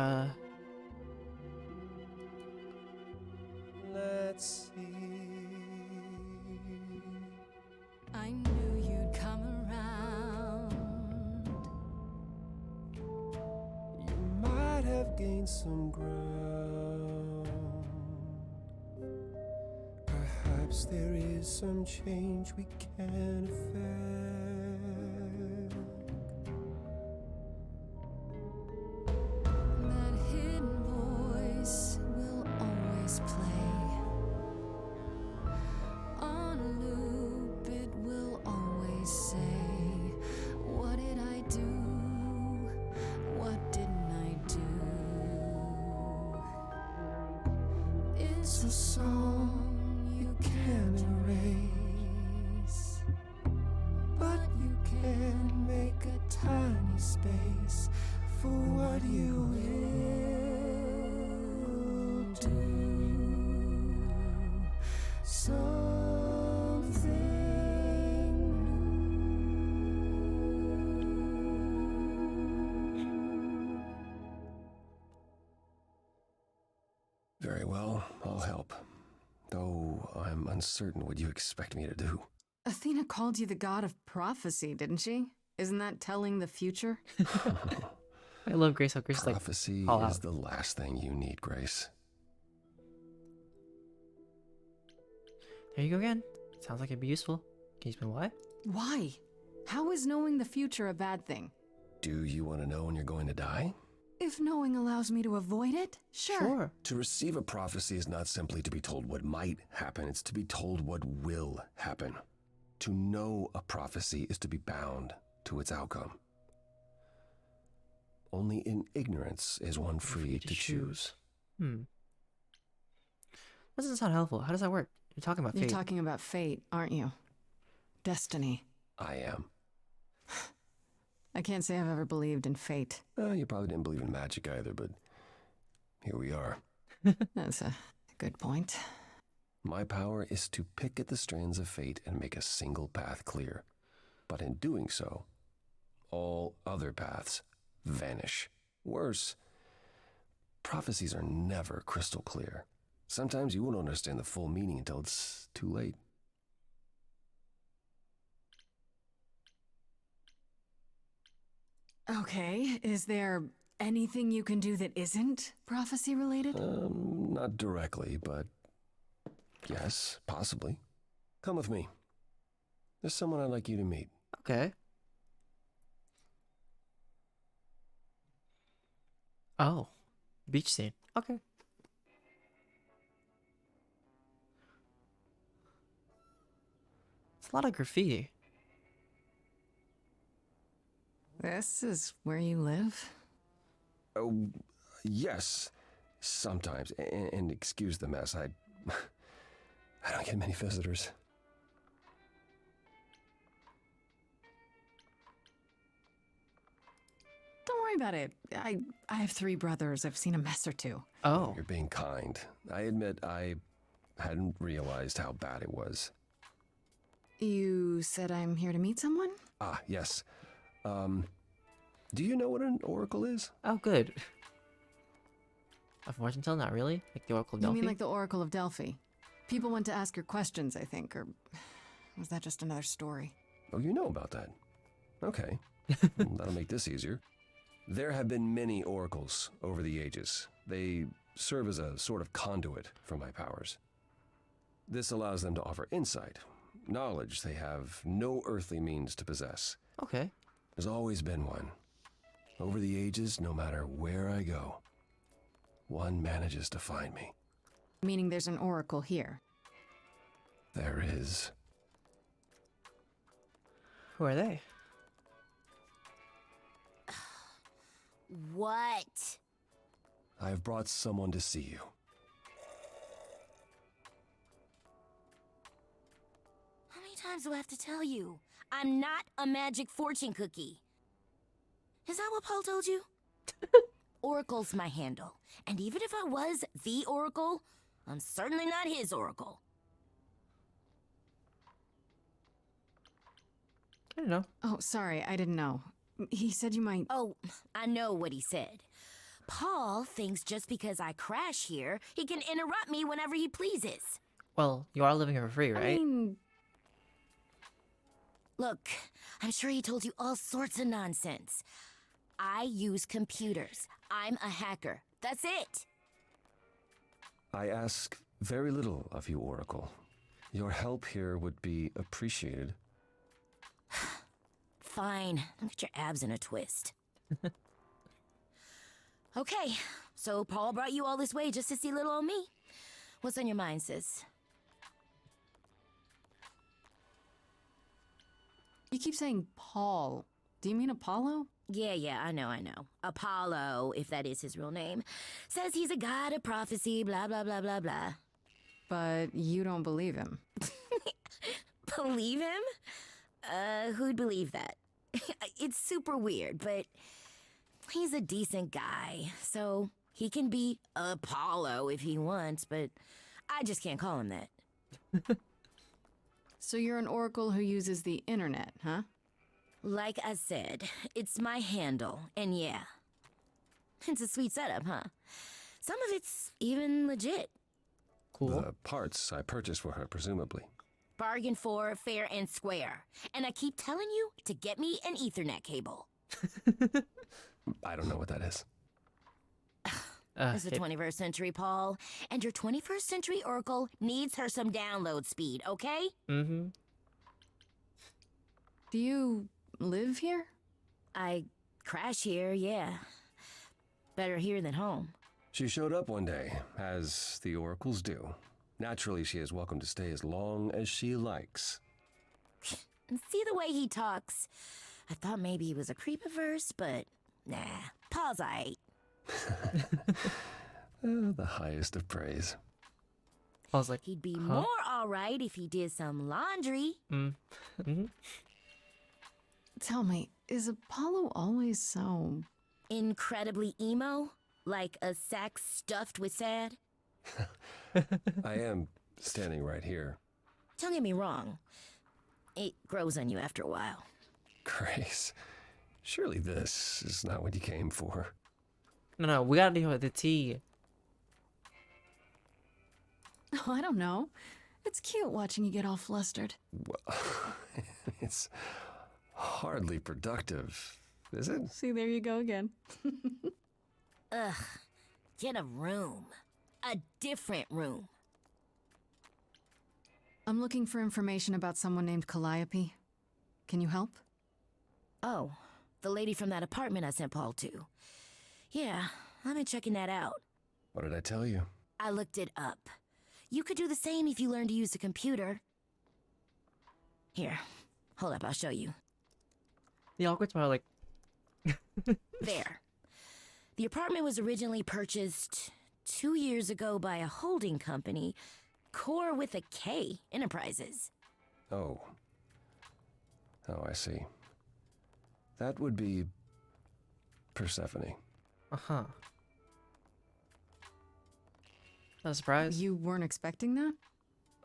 Let's see. I knew you'd come around. You might have gained some ground. Perhaps there is some change we can affect. a song you can't erase, but you can make a tiny space for what you will do. Something Very well, I'll help. Though I'm uncertain what you expect me to do. Athena called you the god of prophecy, didn't she? Isn't that telling the future? I love Grace. How Grace is like, Prophecy all is out. the last thing you need, Grace. There you go again. Sounds like it'd be useful. Can you explain why? Why? How is knowing the future a bad thing? Do you want to know when you're going to die? If knowing allows me to avoid it, sure. To receive a prophecy is not simply to be told what might happen, it's to be told what will happen. To know a prophecy is to be bound to its outcome. Only in ignorance is one free to choose. That doesn't sound helpful. How does that work? You're talking about fate. You're talking about fate, aren't you? Destiny. I am. I can't say I've ever believed in fate. You probably didn't believe in magic either, but here we are. That's a good point. My power is to pick at the strands of fate and make a single path clear. But in doing so, all other paths vanish. Worse, prophecies are never crystal clear. Sometimes you won't understand the full meaning until it's too late. Okay, is there anything you can do that isn't prophecy related? Not directly, but yes, possibly. Come with me. There's someone I'd like you to meet. Okay. Oh, beach scene. Okay. It's a lot of graffiti. This is where you live? Oh, yes, sometimes. And excuse the mess, I don't get many visitors. Don't worry about it. I have 3 brothers. I've seen a mess or two. Oh. You're being kind. I admit I hadn't realized how bad it was. You said I'm here to meet someone? Ah, yes. Do you know what an oracle is? Oh, good. A fortune teller? Not really. Like the Oracle of You Delphi? mean like the Oracle of Delphi? People went to ask your questions, I think, or was that just another story? Oh, you know about that. Okay. That'll make this easier. There have been many oracles over the ages. They serve as a sort of conduit for my powers. This allows them to offer insight, knowledge they have no earthly means to possess. Okay. There's always been one. Over the ages, no matter where I go, one manages to find me. Meaning there's an oracle here. There is. Who are they? What? I've brought someone to see you. How many times do I have to tell you? I'm not a magic fortune cookie. Is that what Paul told you? Oracle's my handle. And even if I was the Oracle, I'm certainly not his Oracle. I don't know. Oh, sorry, I didn't know. He said you might... Oh, I know what he said. Paul thinks just because I crash here, he can interrupt me whenever he pleases. Well, you are living here for free, right? I mean... Look, I'm sure he told you all sorts of nonsense. I use computers. I'm a hacker. That's it. I ask very little of you, Oracle. Your help here would be appreciated. Fine. Don't get your abs in a twist. Okay, so Paul brought you all this way just to see little old me. What's on your mind, sis? You keep saying Paul. Do you mean Apollo? Yeah, I know. Apollo, if that is his real name, says he's a god of prophecy, blah, blah, blah, blah, blah. but you don't believe him. Believe him? Who'd believe that? It's super weird, but he's a decent guy, so he can be Apollo if he wants, but I just can't call him that. So you're an oracle who uses the internet, huh? Like I said, it's my handle, and yeah. It's a sweet setup, huh? Some of it's even legit. Cool. The parts I purchased for her, presumably. Bargain for, fair and square. And I keep telling you to get me an Ethernet cable. I don't know what that is. It's the 21st century, Paul. And your 21st century Oracle needs her some download speed, okay? Mm-hmm. Do you live here? I crash here, yeah. Better here than home. She showed up one day, as the oracles do. Naturally, she is welcome to stay as long as she likes. And see the way he talks. I thought maybe he was a creepiverse, but nah. Paul's aight. The highest of praise. I was like, He'd be more alright if he did some laundry. Mm-hmm. Tell me, is Apollo always so... incredibly emo? Like a sack stuffed with sad? I am standing right here. Don't get me wrong. It grows on you after a while. Grace, surely this is not what you came for. No, we gotta deal with the tea. Oh, I don't know. It's cute watching you get all flustered. Well, it's hardly productive, is it? See, there you go again. Ugh. Get a room. A different room. I'm looking for information about someone named Calliope. Can you help? Oh, the lady from that apartment I sent Paul to. Yeah, I've been checking that out. What did I tell you? I looked it up. You could do the same if you learned to use a computer. Here, hold up, I'll show you. The awkward part, like... There. The apartment was originally purchased 2 years ago by a holding company, Core with a K Enterprises. Oh. Oh, I see. That would be Persephone. Uh-huh. Not a surprise. You weren't expecting that?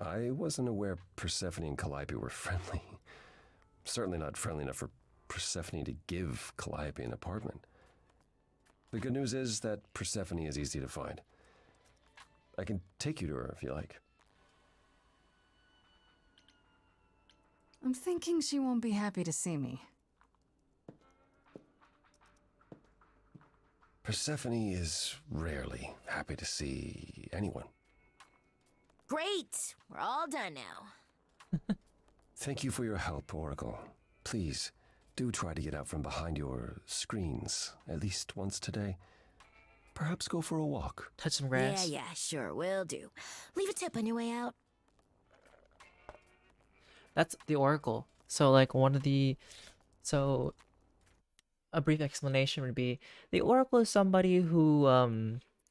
I wasn't aware Persephone and Calliope were friendly. Certainly not friendly enough for Persephone to give Calliope an apartment. The good news is that Persephone is easy to find. I can take you to her if you like. I'm thinking she won't be happy to see me. Persephone is rarely happy to see anyone. Great! We're all done now. Thank you for your help, Oracle. Please, do try to get out from behind your screens at least once today. Perhaps go for a walk. Touch some grass. Yeah, sure, will do. Leave a tip on your way out. That's the Oracle. So, like, one of the... So, a brief explanation would be, the Oracle is somebody who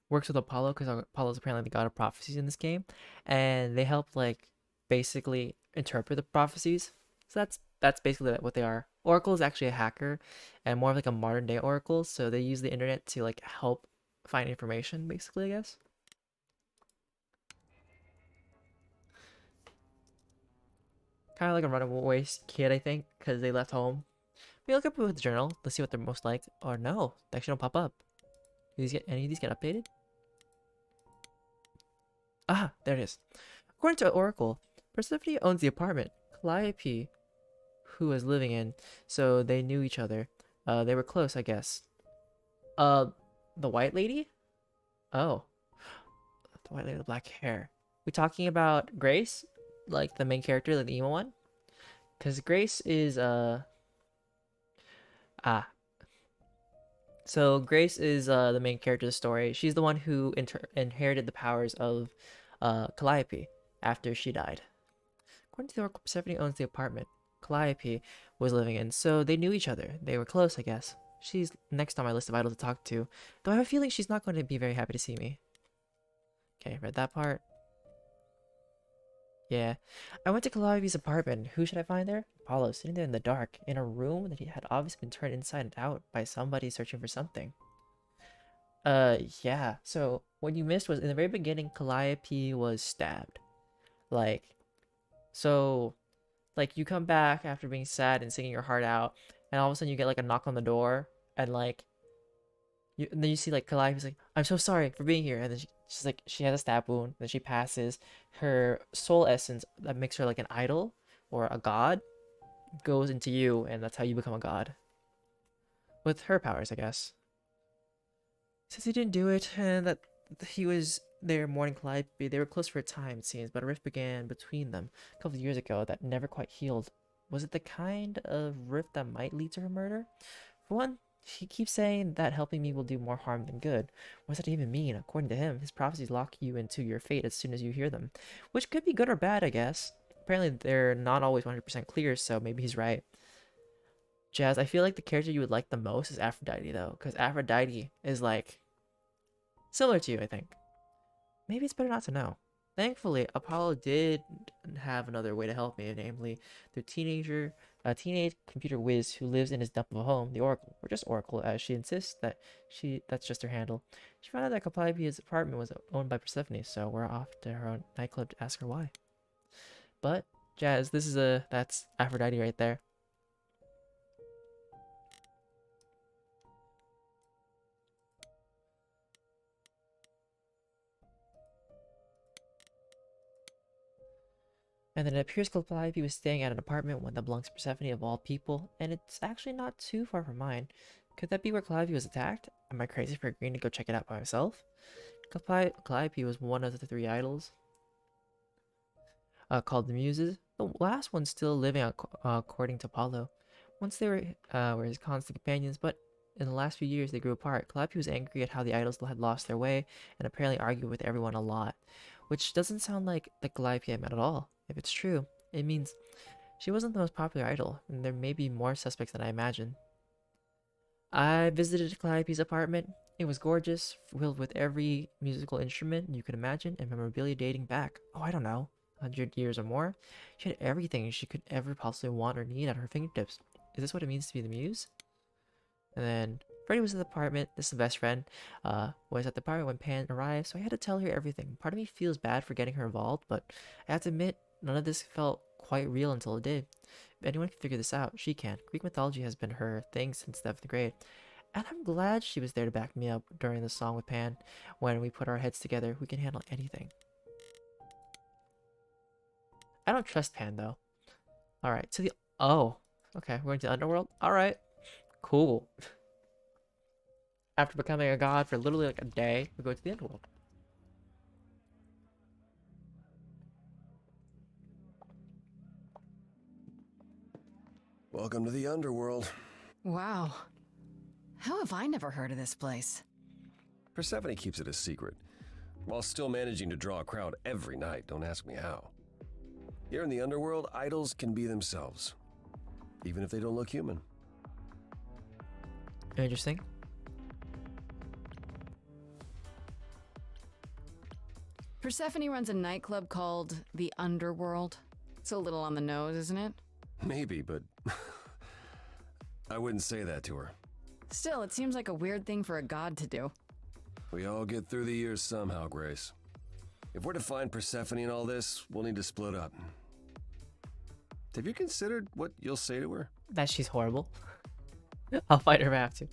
works with Apollo, because Apollo's apparently the god of prophecies in this game. And they help, like, basically interpret the prophecies. So that's basically what they are. Oracle is actually a hacker, and more of like a modern day Oracle, so they use the internet to like help find information, basically, I guess. Kind of like a runaway kid, I think, because they left home. We look up with the journal, let's see what they're most like. Or no, they actually don't pop up. Do any of these get updated? Ah, there it is. According to Oracle, Persephone owns the apartment Calliope who was living in, so they knew each other. They were close, I guess. The white lady? Oh. The white lady with black hair. We talking about Grace? Like the main character, like the emo one? Because Grace is, So Grace is the main character of the story. She's the one who inherited the powers of Calliope after she died. According to the Oracle, Persephone owns the apartment Calliope was living in, so they knew each other. They were close, I guess. She's next on my list of idols to talk to, though I have a feeling she's not going to be very happy to see me. Okay, read that part. Yeah. I went to Calliope's apartment. Who should I find there? Apollo, sitting there in the dark, in a room that he had obviously been turned inside out by somebody searching for something. Yeah. So what you missed was in the very beginning, Calliope was stabbed. Like, so, like you come back after being sad and singing your heart out, and all of a sudden you get like a knock on the door, and like and then you see like Calliope's like, "I'm so sorry for being here," and then she's like, she has a stab wound. Then she passes. Her soul essence that makes her like an idol or a god goes into you, and that's how you become a god with her powers, I guess. Since he didn't do it, and that he was there mourning Calliope, they were close for a time, it seems, but a rift began between them a couple of years ago that never quite healed. Was it the kind of rift that might lead to her murder? For one, he keeps saying that helping me will do more harm than good. What does that even mean? According to him, his prophecies lock you into your fate as soon as you hear them, which could be good or bad, I guess. Apparently, they're not always 100% clear, so maybe he's right. Jazz, I feel like the character you would like the most is Aphrodite, though, because Aphrodite is like similar to you, I think. Maybe it's better not to know. Thankfully, Apollo did have another way to help me, namely the teenage computer whiz who lives in his dump of a home, the Oracle, or just Oracle, as she insists that that's just her handle. She found out that Calliope's apartment was owned by Persephone, so we're off to her own nightclub to ask her why. But Jazz, that's Aphrodite right there. And then it appears Calliope was staying at an apartment one that belongs to Persephone of all people, and it's actually not too far from mine. Could that be where Calliope was attacked? Am I crazy for agreeing to go check it out by myself? Calliope was one of the three idols called the Muses. The last one still living according to Apollo. Once they were his constant companions, but in the last few years they grew apart. Calliope was angry at how the idols had lost their way and apparently argued with everyone a lot, which doesn't sound like the Calliope I met at all. If it's true, it means she wasn't the most popular idol, and there may be more suspects than I imagine. I visited Calliope's apartment. It was gorgeous, filled with every musical instrument you could imagine, and memorabilia dating back, I don't know, 100 years or more. She had everything she could ever possibly want or need at her fingertips. Is this what it means to be the muse? And then Freddie was at the apartment. This is the best friend. Was at the apartment when Pan arrived, so I had to tell her everything. Part of me feels bad for getting her involved, but I have to admit, none of this felt quite real until it did. If anyone can figure this out, she can. Greek mythology has been her thing since 7th grade. And I'm glad she was there to back me up during the song with Pan. When we put our heads together, we can handle anything. I don't trust Pan, though. Alright, to the... Oh. Okay, we're going to the underworld? Alright. Cool. After becoming a god for literally like a day, we go to the underworld. Welcome to the underworld. Wow. How have I never heard of this place? Persephone keeps it a secret, while still managing to draw a crowd every night. Don't ask me how. Here in the underworld, idols can be themselves, even if they don't look human. Interesting. Persephone runs a nightclub called the Underworld. It's a little on the nose, isn't it? Maybe, but I wouldn't say that to her. Still, it seems like a weird thing for a god to do. We all get through the years somehow, Grace. If we're to find Persephone in all this, we'll need to split up. Have you considered what you'll say to her? That she's horrible. I'll fight her if I have to.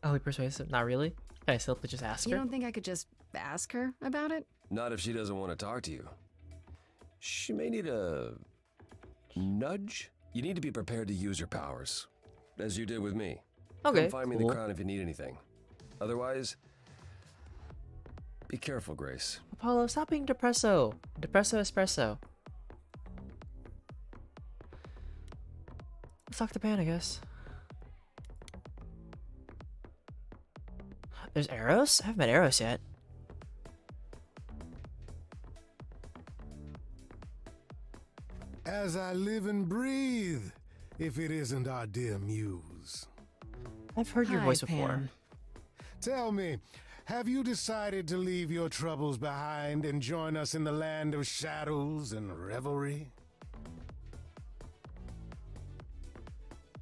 Oh, persuasive? Not really? Can I still just ask her? You don't think I could just ask her about it? Not if she doesn't want to talk to you. She may need a nudge. You need to be prepared to use your powers, as you did with me. Okay, Come find me in the crown if you need anything. Otherwise, be careful, Grace. Apollo, stop being depresso. Depresso espresso. Let's talk to Pan, I guess. There's Eros? I haven't met Eros yet. As I live and breathe, if it isn't our dear muse. I've heard your voice before. Pan. Tell me, Have you decided to leave your troubles behind and join us in the land of shadows and revelry?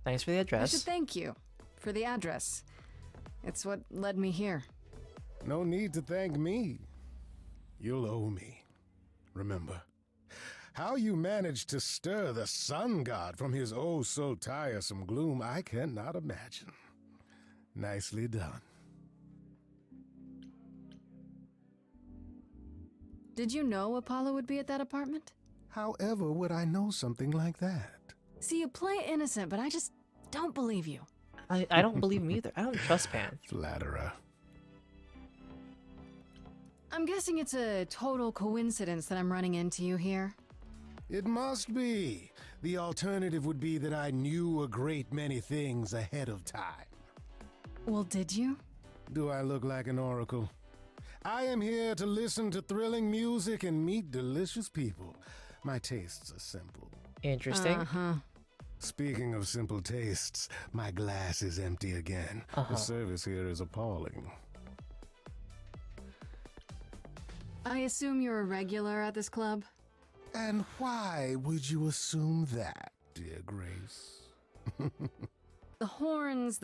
Thanks for the I address. should thank you for the address. It's what led me here. No need to thank me. You'll owe me. Remember, how you managed to stir the sun god from his oh so tiresome gloom, I cannot imagine. Nicely done. Did you know Apollo would be at that apartment? However would I know something like that? See, you play innocent, but I just don't believe you. I don't believe him either. I don't trust Pan. Flatterer. I'm guessing it's a total coincidence that I'm running into you here. It must be. The alternative would be that I knew a great many things ahead of time. Well, did you? Do I look like an oracle? I am here to listen to thrilling music and meet delicious people. My tastes are simple. Interesting. Uh-huh. Speaking of simple tastes, my glass is empty again. The service here is appalling. I assume you're a regular at this club? And why would you assume that, dear Grace? The horns,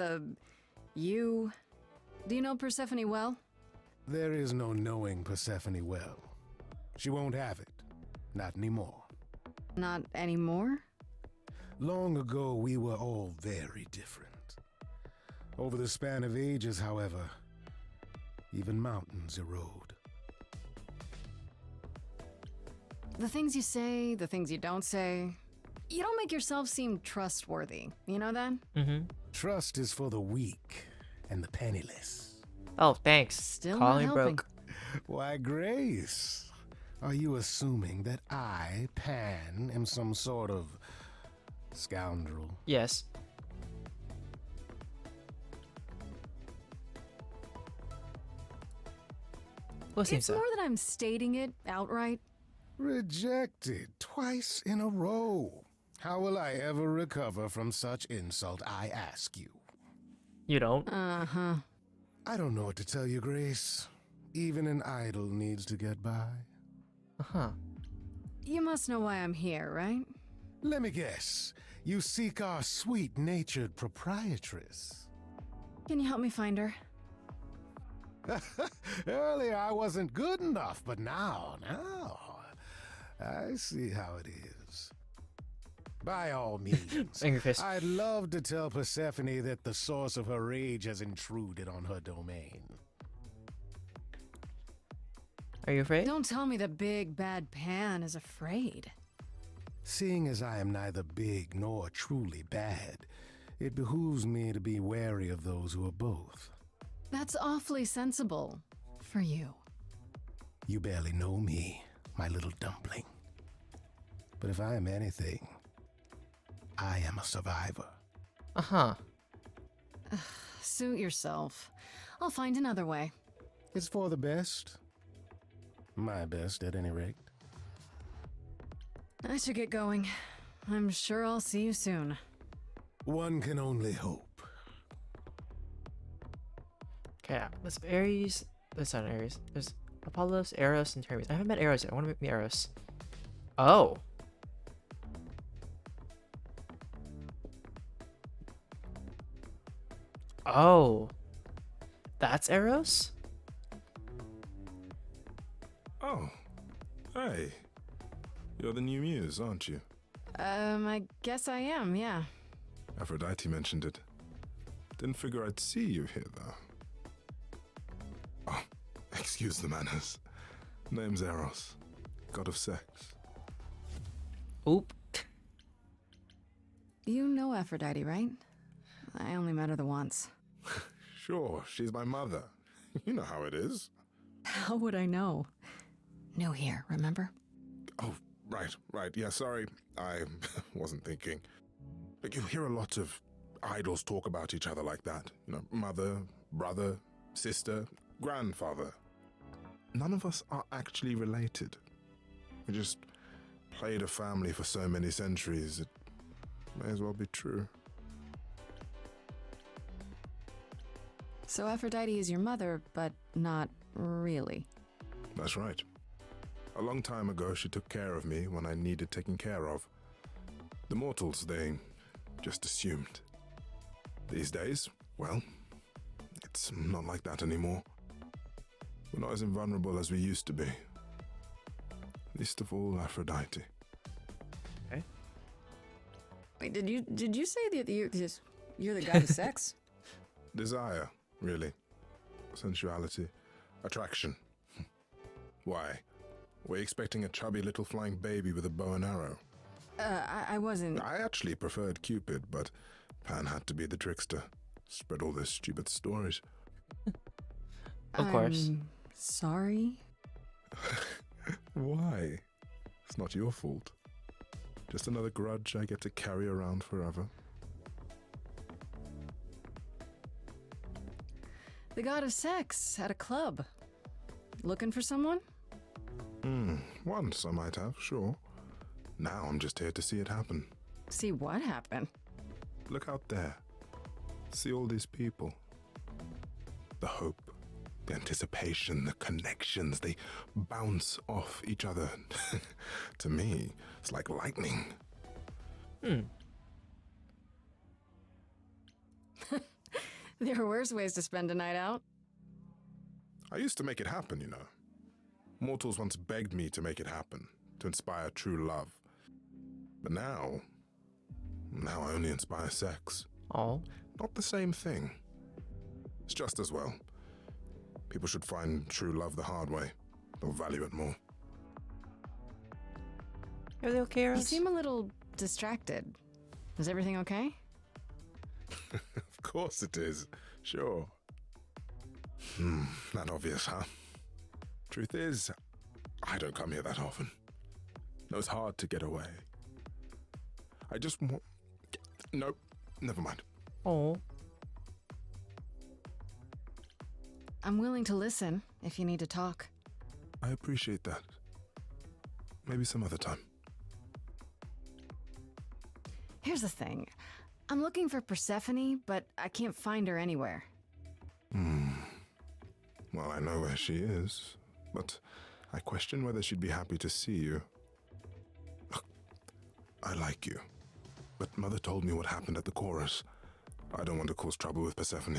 you. Do you know Persephone well? There is no knowing Persephone well. She won't have it. Not anymore. Not anymore? Long ago, we were all very different. Over the span of ages, however, even mountains erode. The things you say, the things you don't say. You don't make yourself seem trustworthy. You know that? Mm-hmm. Trust is for the weak and the penniless. Oh, thanks. Still Call not me helping. broke. Why, Grace, are you assuming that I, Pan, am some sort of scoundrel? Yes. What seems It's so? more that I'm stating it outright. Rejected twice in a row. How will I ever recover from such insult, I ask you? You don't? Uh-huh. I don't know what to tell you, Grace. Even an idol needs to get by. Uh-huh. You must know why I'm here, right? Let me guess. You seek our sweet-natured proprietress. Can you help me find her? Earlier I wasn't good enough, but now, I see how it is. By all means, Angry fist. I'd love to tell Persephone that the source of her rage has intruded on her domain. Are you afraid? Don't tell me the big bad Pan is afraid. Seeing as I am neither big nor truly bad, it behooves me to be wary of those who are both. That's awfully sensible for you. You barely know me, my little dumpling. But if I am anything, I am a survivor. Uh-huh. Suit yourself. I'll find another way. It's for the best. My best, at any rate. I should get going. I'm sure I'll see you soon. One can only hope. Okay, let's Ares. That's not Ares. There's Apollos, Eros, and Hermes. I haven't met Eros yet. I want to meet Eros. Oh. Oh. That's Eros? Oh. Hey. You're the new muse, aren't you? I guess I am, yeah. Aphrodite mentioned it. Didn't figure I'd see you here, though. Oh, excuse the manners. Name's Eros, god of sex. Oop. You know Aphrodite, right? I only met her the once. Sure, she's my mother. You know how it is. How would I know? New here, remember? Oh, right. Yeah, sorry. I wasn't thinking. Like, you hear a lot of idols talk about each other like that. You know, mother, brother, sister, grandfather. None of us are actually related. We just played a family for so many centuries, it may as well be true. So Aphrodite is your mother, but not really. That's right. A long time ago, she took care of me when I needed taking care of. The mortals, they just assumed. These days, well, it's not like that anymore. We're not as invulnerable as we used to be. Least of all, Aphrodite. Okay. Wait, did you say that you're the god of sex? Desire, really. Sensuality. Attraction. Why? Were you expecting a chubby little flying baby with a bow and arrow? I wasn't... I actually preferred Cupid, but Pan had to be the trickster. Spread all those stupid stories. Of course. Sorry? Why? It's not your fault. Just another grudge I get to carry around forever. The god of sex at a club. Looking for someone? Once I might have, sure. Now I'm just here to see it happen. See what happen? Look out there. See all these people. The hope, the anticipation, the connections, they bounce off each other. To me, it's like lightning. There are worse ways to spend a night out. I used to make it happen, you know. Mortals once begged me to make it happen, to inspire true love. But now I only inspire sex. Oh. Not the same thing. It's just as well. People should find true love the hard way. They'll value it more. Are they okay, You Rose? seem a little distracted. Is everything okay? Of course it is. Sure. Not obvious, huh? Truth is, I don't come here that often. No, it's hard to get away. I just want... Nope, never mind. Oh. I'm willing to listen if you need to talk. I appreciate that. Maybe some other time. Here's the thing. I'm looking for Persephone, but I can't find her anywhere. Well, I know where she is, but I question whether she'd be happy to see you. I like you, but Mother told me what happened at the chorus. I don't want to cause trouble with Persephone.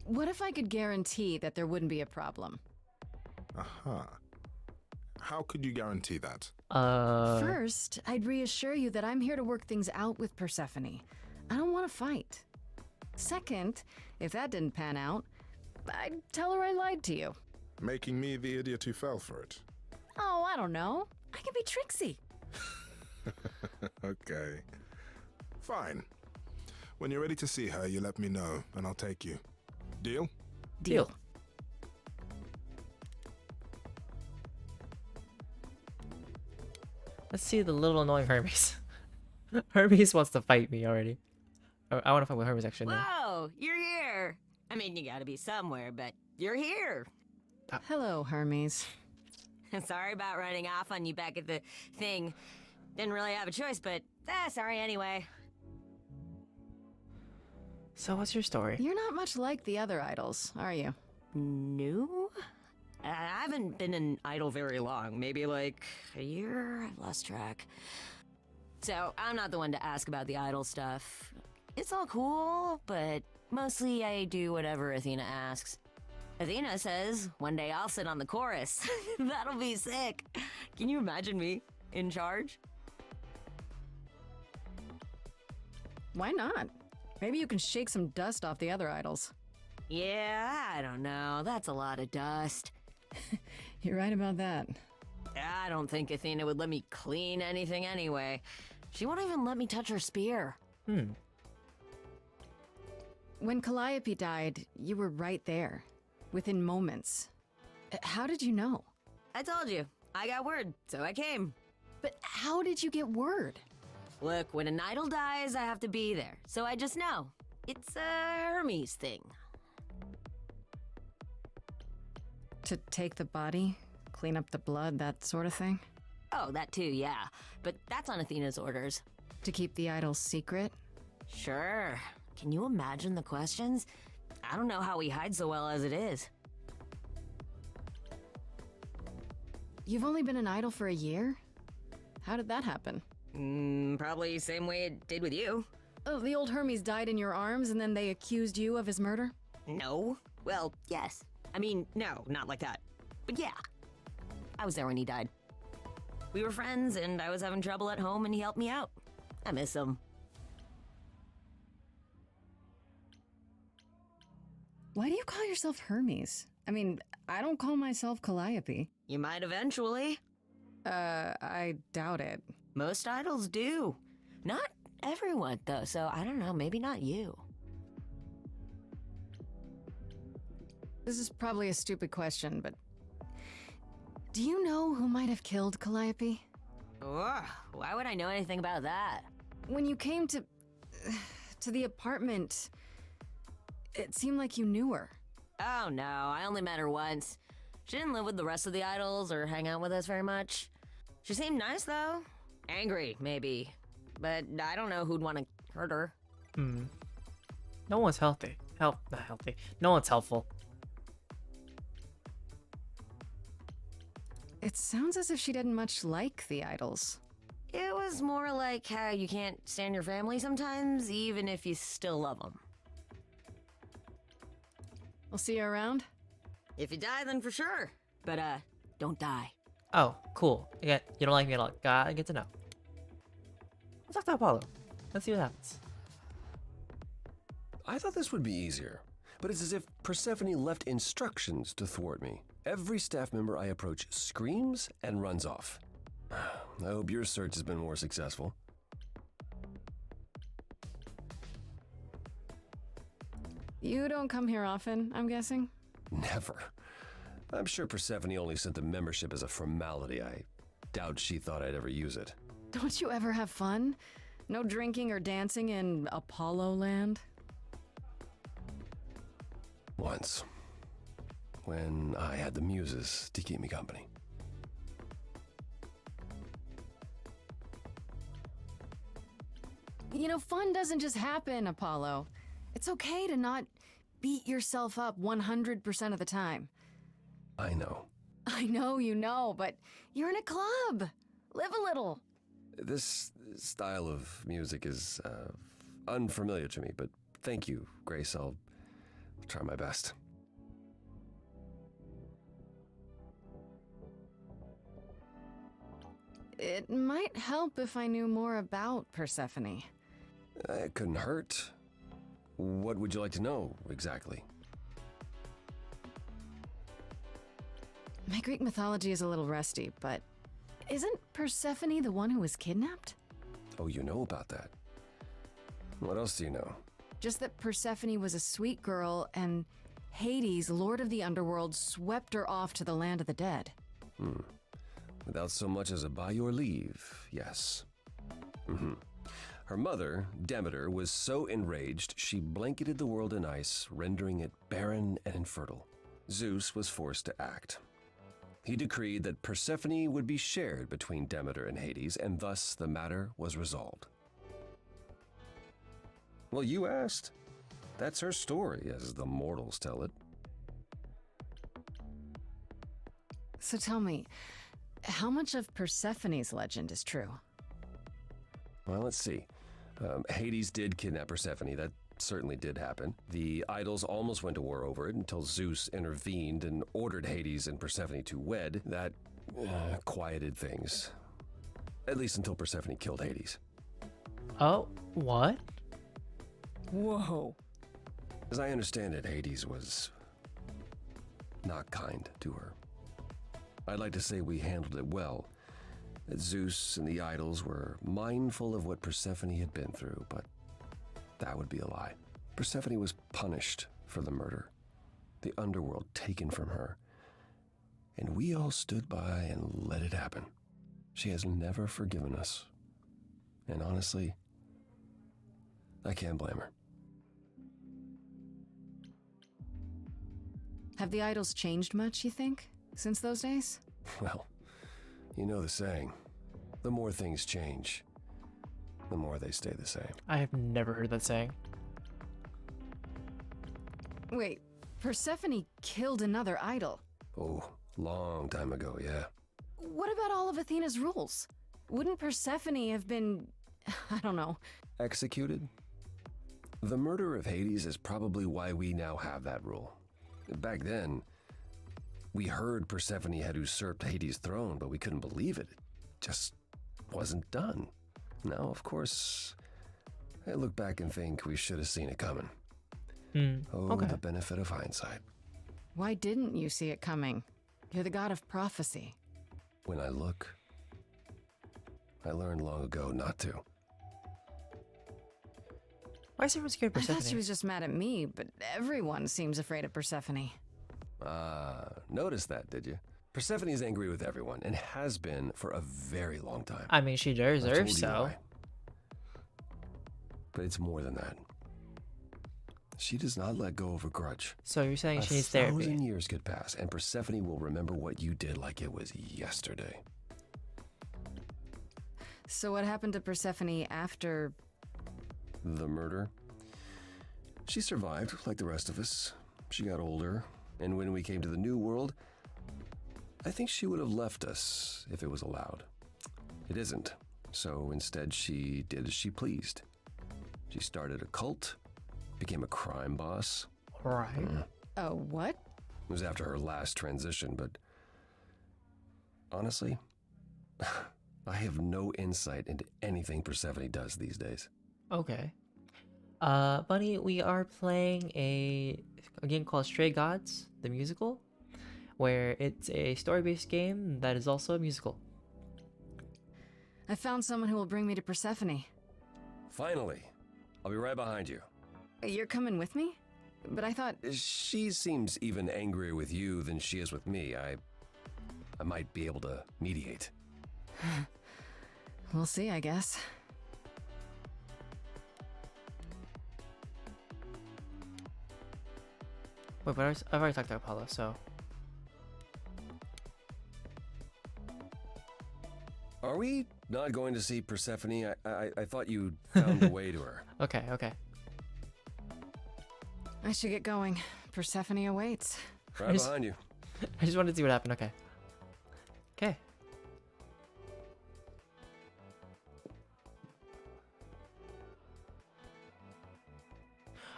What if I could guarantee that there wouldn't be a problem? Aha. How could you guarantee that? First, I'd reassure you that I'm here to work things out with Persephone. I don't want to fight. Second, if that didn't pan out, I'd tell her I lied to you. Making me the idiot who fell for it. Oh, I don't know. I can be tricksy. Okay. Fine. When you're ready to see her, you let me know, and I'll take you. Deal? Deal. Let's see the little annoying Hermes. Hermes wants to fight me already. I want to fight with Hermes actually. No. Whoa, you're here. I mean, you gotta be somewhere, but you're here. Hello, Hermes. Sorry about running off on you back at the thing. Didn't really have a choice, but sorry anyway. So what's your story? You're not much like the other idols, are you? No? I haven't been an idol very long. Maybe like a year? I've lost track. So I'm not the one to ask about the idol stuff. It's all cool, but mostly I do whatever Athena asks. Athena says one day I'll sit on the chorus. That'll be sick. Can you imagine me in charge? Why not? Maybe you can shake some dust off the other idols. Yeah, I don't know. That's a lot of dust. You're right about that. I don't think Athena would let me clean anything anyway. She won't even let me touch her spear. When Calliope died, you were right there, within moments. How did you know? I told you. I got word, so I came. But how did you get word? Look, when an idol dies, I have to be there. So I just know. It's a Hermes thing. To take the body, clean up the blood, that sort of thing? Oh, that too, yeah. But that's on Athena's orders. To keep the idol's secret? Sure. Can you imagine the questions? I don't know how we hide so well as it is. You've only been an idol for a year? How did that happen? Probably same way it did with you. Oh, the old Hermes died in your arms and then they accused you of his murder? No. Well, yes. I mean, no, not like that. But yeah. I was there when he died. We were friends, and I was having trouble at home, and he helped me out. I miss him. Why do you call yourself Hermes? I mean, I don't call myself Calliope. You might eventually. I doubt it. Most idols do. Not everyone, though, so I don't know, maybe not you. This is probably a stupid question, but do you know who might have killed Calliope? Ugh, why would I know anything about that? When you came to the apartment, it seemed like you knew her. Oh no, I only met her once. She didn't live with the rest of the idols or hang out with us very much. She seemed nice though. Angry, maybe. But I don't know who'd want to hurt her. No one's healthy. Not healthy. No one's helpful. It sounds as if she didn't much like the idols. It was more like how you can't stand your family sometimes, even if you still love them. We'll see you around? If you die, then for sure. But, don't die. Oh, cool. You don't like me at all. Gotta get to know. Let's talk to Apollo. Let's see what happens. I thought this would be easier, but it's as if Persephone left instructions to thwart me. Every staff member I approach screams and runs off. I hope your search has been more successful. You don't come here often, I'm guessing? Never. I'm sure Persephone only sent the membership as a formality. I doubt she thought I'd ever use it. Don't you ever have fun? No drinking or dancing in Apollo land? Once. When I had the muses to keep me company. You know, fun doesn't just happen, Apollo. It's okay to not beat yourself up 100% of the time. I know. I know you know, but you're in a club. Live a little. This style of music is unfamiliar to me, but thank you, Grace. I'll try my best. It might help if I knew more about Persephone. It couldn't hurt. What would you like to know, exactly? My Greek mythology is a little rusty, but isn't Persephone the one who was kidnapped? Oh, you know about that. What else do you know? Just that Persephone was a sweet girl and Hades, lord of the underworld, swept her off to the land of the dead. Without so much as a by your leave, yes. Her mother, Demeter, was so enraged she blanketed the world in ice, rendering it barren and infertile. Zeus was forced to act. He decreed that Persephone would be shared between Demeter and Hades, and thus the matter was resolved. Well, you asked. That's her story, as the mortals tell it. So tell me, how much of Persephone's legend is true? Well, let's see. Hades did kidnap Persephone. That certainly did happen. The idols almost went to war over it until Zeus intervened and ordered Hades and Persephone to wed. That quieted things. At least until Persephone killed Hades. Oh, what? Whoa. As I understand it, Hades was not kind to her. I'd like to say we handled it well, that Zeus and the idols were mindful of what Persephone had been through, but that would be a lie. Persephone was punished for the murder, the underworld taken from her, and we all stood by and let it happen. She has never forgiven us, and honestly, I can't blame her. Have the idols changed much, you think, since those days? Well, you know the saying, the more things change, the more they stay the same. I have never heard that saying. Wait, Persephone killed another idol. Oh, long time ago, yeah. What about all of Athena's rules? Wouldn't Persephone have been, I don't know. Executed? The murder of Hades is probably why we now have that rule. Back then, we heard Persephone had usurped Hades' throne, but we couldn't believe it. It just wasn't done. Now, of course, I look back and think we should have seen it coming. Okay. The benefit of hindsight. Why didn't you see it coming? You're the god of prophecy. When I look, I learned long ago not to. Why is everyone scared of I Persephone? thought she was just mad at me, but everyone seems afraid of Persephone. Noticed that, did you? Persephone's angry with everyone, and has been for a very long time. I mean, she I've told deserves you so. why. But it's more than that. She does not let go of a grudge. So you're saying she needs 1,000 therapy? years could pass, and Persephone will remember what you did like it was yesterday. So what happened to Persephone after... The murder? She survived, like the rest of us. She got older, and when we came to the New World, I think she would have left us if it was allowed. It isn't, so instead she did as she pleased. She started a cult, became a crime boss. Right. what? It was after her last transition, but honestly, I have no insight into anything Persephone does these days. Okay. Bunny, we are playing a game called Stray Gods, the musical, where it's a story-based game that is also a musical. I found someone who will bring me to Persephone. Finally, I'll be right behind you. You're coming with me? But I thought... She seems even angrier with you than she is with me. I might be able to mediate. We'll see, I guess. Wait, but I've already talked to Apollo, so... Are we not going to see Persephone? I thought you found a way to her. Okay. I should get going. Persephone awaits. Right behind you. I just wanted to see what happened, okay.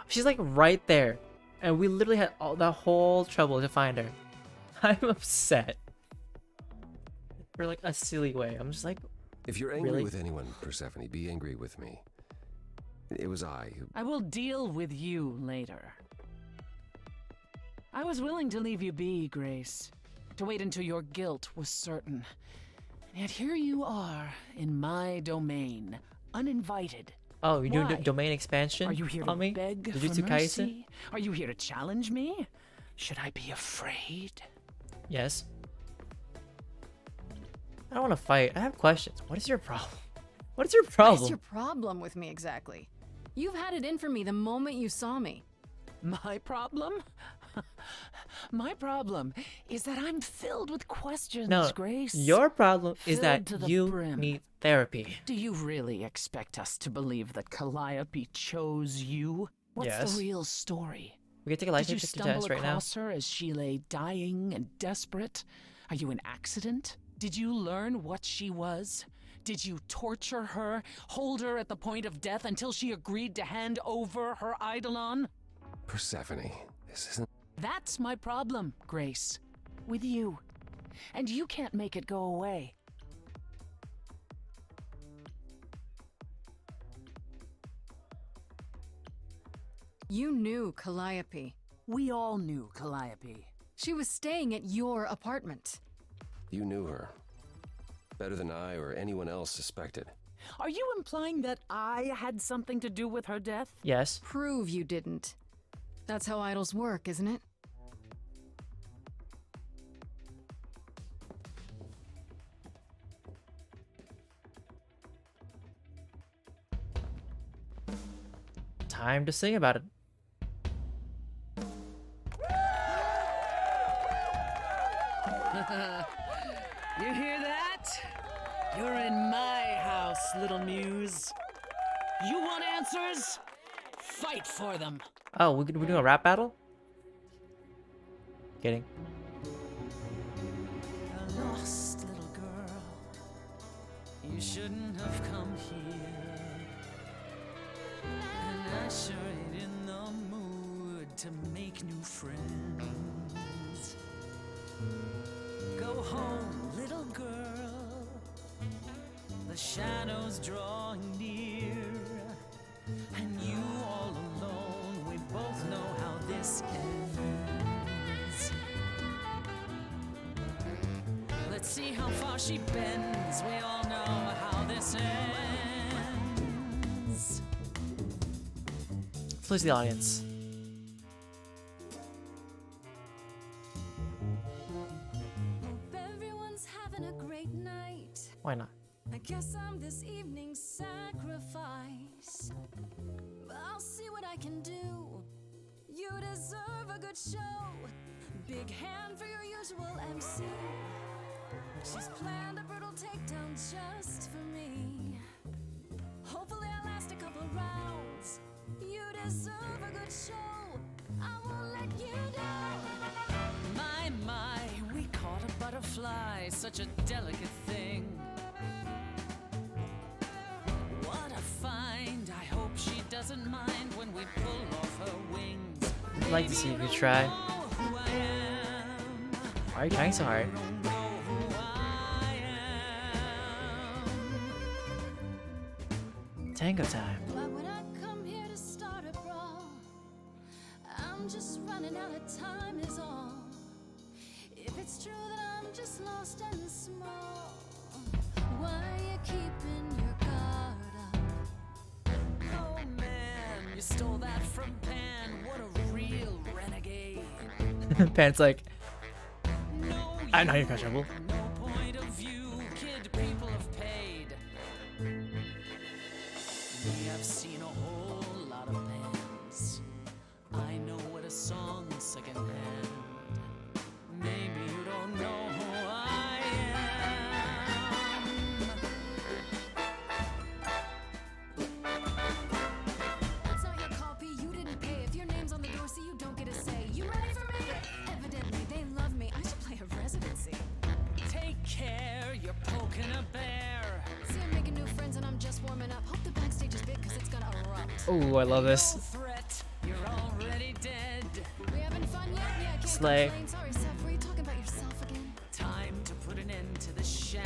She's like right there. And we literally had all the whole trouble to find her. I'm upset. For like a silly way. I'm just like, If you're angry really? with anyone, Persephone, be angry with me. It was I who... I will deal with you later. I was willing to leave you be, Grace, to wait until your guilt was certain. And yet here you are, in my domain, uninvited. oh, you're doing Why? domain expansion Are you here to on me? beg for Jujutsu Kaisen? mercy? Are you here to challenge me? Should I be afraid? Yes. I don't want to fight. I have questions. What is your problem? What is your problem? What's your problem with me exactly? You've had it in for me the moment you saw me. My problem? My problem is that I'm filled with questions, No, Grace. your problem is Filled that to the you brim. need therapy. Do you really expect us to believe that Calliope chose you? What's Yes. the real story? We can take a life Did you safety stumble test right now. across her as she lay dying and desperate? Are you an accident? Did you learn what she was? Did you torture her, hold her at the point of death until she agreed to hand over her eidolon? Persephone, this isn't... That's my problem, Grace. With you. And you can't make it go away. You knew Calliope. We all knew Calliope. She was staying at your apartment. You knew her. Better than I or anyone else suspected. Are you implying that I had something to do with her death? Yes. Prove you didn't. That's how idols work, isn't it? Time to sing about it. You hear that? You're in my house, little muse. You want answers? Fight for them. Oh, we're doing a rap battle? Kidding. A lost little girl. You shouldn't have come here. And I sure ain't in the mood to make new friends. Go home, little girl. The shadows drawing near. And you all alone, we both know how this ends. Let's see how far she bends, we all know how this ends. Let's lose the audience. Hope everyone's having a great night. Why not? I guess I'm this evening's sacrifice. I'll see what I can do. You deserve a good show. Big hand for your usual MC. She's planned a brutal takedown just for me. Hopefully I'll last a couple rounds. You deserve a good show. I won't let you down. My, we caught a butterfly, such a delicate thing. What a find, I hope she doesn't mind when we pull off her wings. I'd like to see if you try. Why are you trying so hard? Tango time. Why would I come here to start a brawl? I'm just running out of time is all. If it's true that I'm just lost and small, why are you keeping your guard up? Oh man, you stole that from Pan, what a real renegade. Pan's like, I'm not your questionable. No point of view, kid, people have paid. We have seen a whole lot of bands. I know what a song secondhand. Maybe you don't know who I am. That's not your copy, you didn't pay. If your name's on the door, so you don't get a say. You ready for me? Evidently, they love me. I should play a residency. Take care, you're poking a bear. See, I'm making new friends and I'm just warming up. Hope the backstage is big, cause it's gonna erupt. Ooh, I love this. No threat, you're already dead. We having fun yet? Yeah, I can't Slay. complain. Sorry, Seth, were you talking about yourself again? Time to put an end to the sham.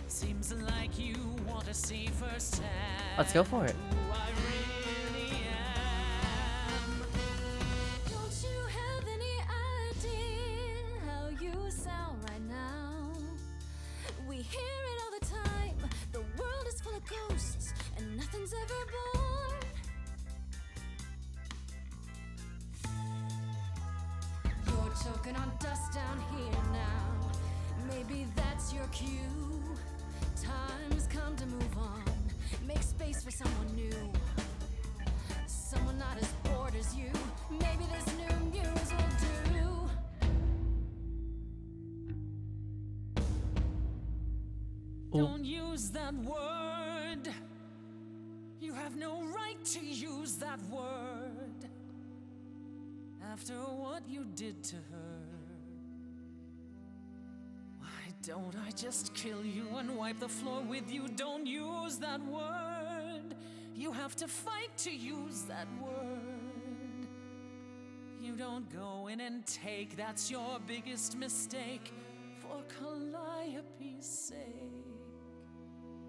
Seems like you want to see firsthand. Let's go for it. Who I really am. Don't you have any idea how you sound right now? We hear it all the time. The world is full of ghosts and nothing's ever born. You're choking on dust down here now. Maybe that's your cue. Time's come to move on. Make space for someone new. Someone not as bored as you. Maybe this new muse will do. Don't use that word. You have no right to use that word. After what you did to her. Why don't I just kill you and wipe the floor with you? Don't use that word. You have to fight to use that word. You don't go in and take, that's your biggest mistake. For Calliope's sake.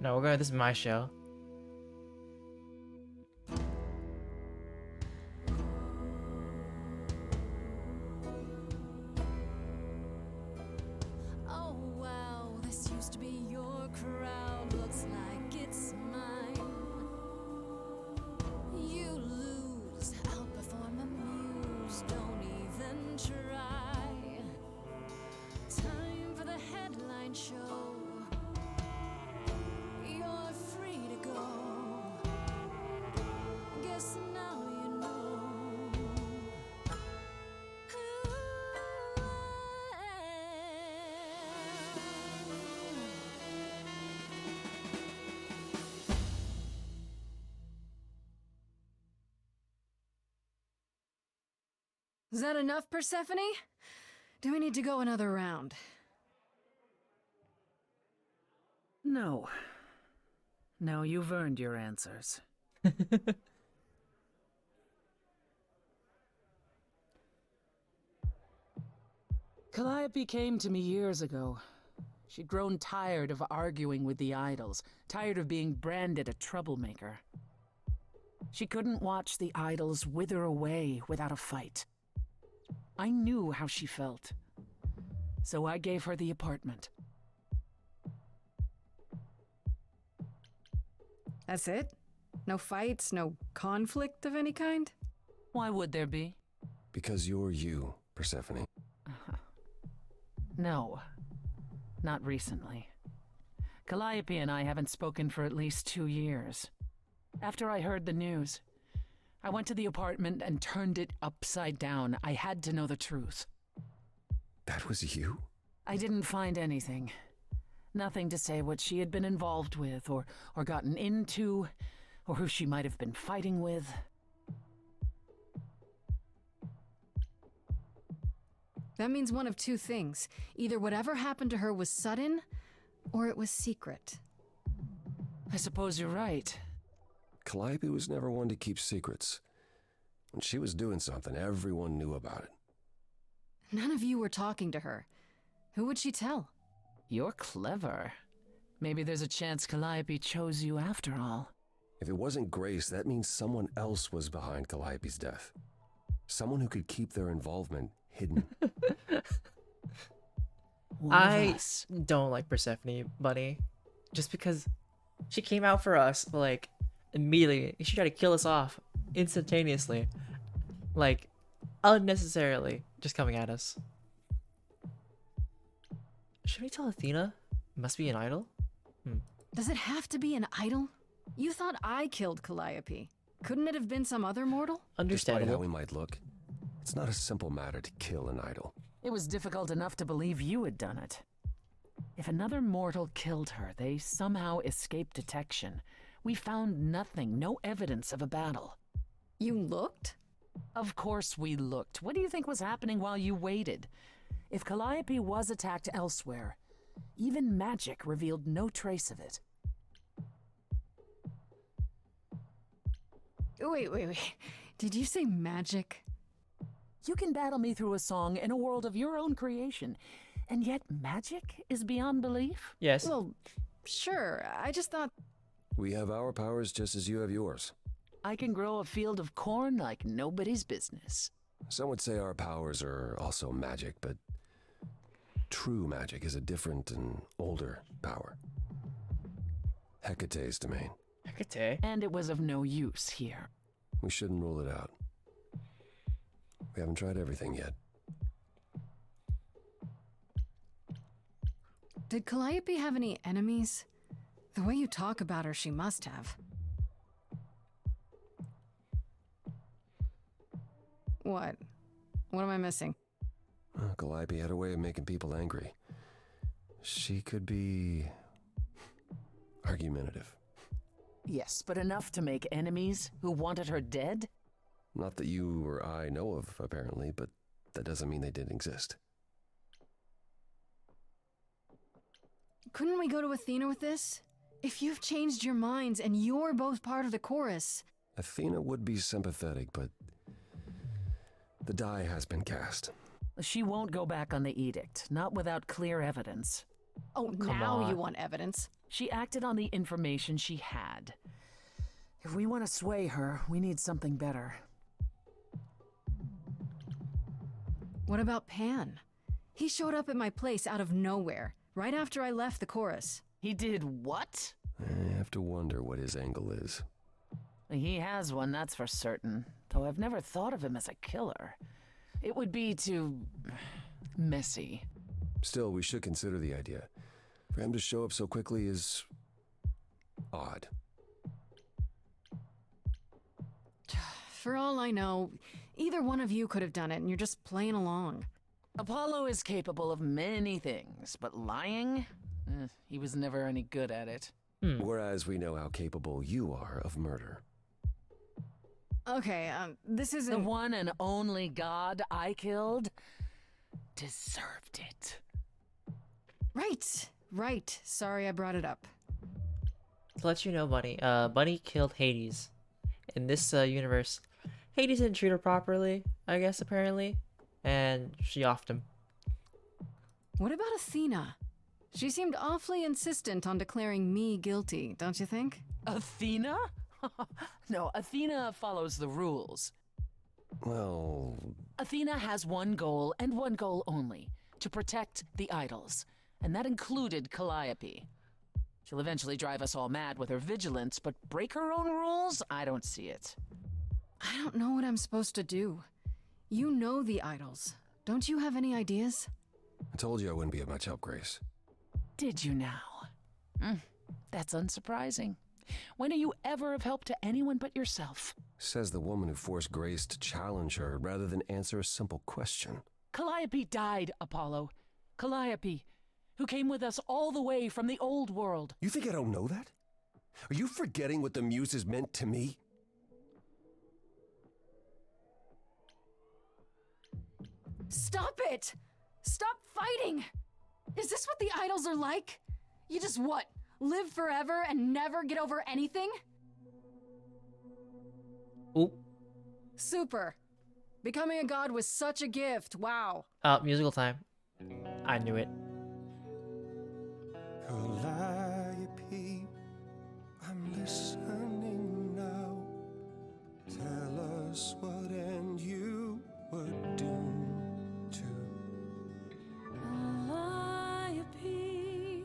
No, we're going. This is my show. Oh wow, this used to be your crowd. Looks like it's mine. You lose, outperform a muse. Don't even try. Time for the headline show. You're free to Is that enough, Persephone? Do we need to go another round? No. No, you've earned your answers. Calliope came to me years ago. She'd grown tired of arguing with the idols, tired of being branded a troublemaker. She couldn't watch the idols wither away without a fight. I knew how she felt, so I gave her the apartment. That's it? No fights, no conflict of any kind? Why would there be? Because you're you, Persephone. No, not recently. Calliope and I haven't spoken for at least 2 years. After I heard the news, I went to the apartment and turned it upside down. I had to know the truth. That was you? I didn't find anything. Nothing to say what she had been involved with, or gotten into, or who she might have been fighting with. That means one of two things. Either whatever happened to her was sudden, or it was secret. I suppose you're right. Calliope was never one to keep secrets. When she was doing something, everyone knew about it. None of you were talking to her. Who would she tell? You're clever. Maybe there's a chance Calliope chose you after all. If it wasn't Grace, that means someone else was behind Calliope's death. Someone who could keep their involvement hidden. I don't like Persephone, buddy. Just because she came out for us, like, immediately. She tried to kill us off instantaneously. Like, unnecessarily. Just coming at us. Should we tell Athena? Must be an idol? Does it have to be an idol? You thought I killed Calliope. Couldn't it have been some other mortal? Understandable. Despite how we might look, it's not a simple matter to kill an idol. It was difficult enough to believe you had done it. If another mortal killed her, they somehow escaped detection. We found nothing, no evidence of a battle. You looked? Of course we looked. What do you think was happening while you waited? If Calliope was attacked elsewhere, even magic revealed no trace of it. Wait. Did you say magic? You can battle me through a song in a world of your own creation, and yet magic is beyond belief? Yes. Well, sure. I just thought... We have our powers just as you have yours. I can grow a field of corn like nobody's business. Some would say our powers are also magic, but true magic is a different and older power. Hecate's domain. Hecate? And it was of no use here. We shouldn't rule it out. We haven't tried everything yet. Did Calliope have any enemies? The way you talk about her, she must have. What? What am I missing? Calliope had a way of making people angry. She could be argumentative. Yes, but enough to make enemies who wanted her dead? Not that you or I know of, apparently, but that doesn't mean they didn't exist. Couldn't we go to Athena with this? If you've changed your minds and you're both part of the chorus... Athena would be sympathetic, but the die has been cast. She won't go back on the edict, not without clear evidence. Oh, Come now on. you want evidence? She acted on the information she had. If we want to sway her, we need something better. What about Pan? He showed up at my place out of nowhere, right after I left the chorus. He did what? I have to wonder what his angle is. He has one, that's for certain. Though I've never thought of him as a killer. It would be too... messy. Still, we should consider the idea. For him to show up so quickly is... odd. For all I know, either one of you could have done it and you're just playing along. Apollo is capable of many things, but lying? He was never any good at it. Whereas we know how capable you are of murder. Okay, this isn't... The one and only god I killed deserved it. Right. Sorry I brought it up. To let you know, Bunny, Bunny killed Hades. In this universe, Hades didn't treat her properly, I guess, apparently, and she offed him. What about Athena? She seemed awfully insistent on declaring me guilty, don't you think? Athena? No, Athena follows the rules. Well... Athena has one goal, and one goal only. To protect the idols. And that included Calliope. She'll eventually drive us all mad with her vigilance, but break her own rules? I don't see it. I don't know what I'm supposed to do. You know the idols. Don't you have any ideas? I told you I wouldn't be of much help, Grace. Did you now? That's unsurprising. When are you ever of help to anyone but yourself? Says the woman who forced Grace to challenge her rather than answer a simple question. Calliope died, Apollo. Calliope, who came with us all the way from the old world. You think I don't know that? Are you forgetting what the Muses meant to me? Stop it! Stop fighting! Is this what the idols are like? You just what? Live forever and never get over anything? Oop. Super. Becoming a god was such a gift, wow. Musical time. I knew it. Calliope, I'm listening now. Tell us what end you were doomed to. Calliope,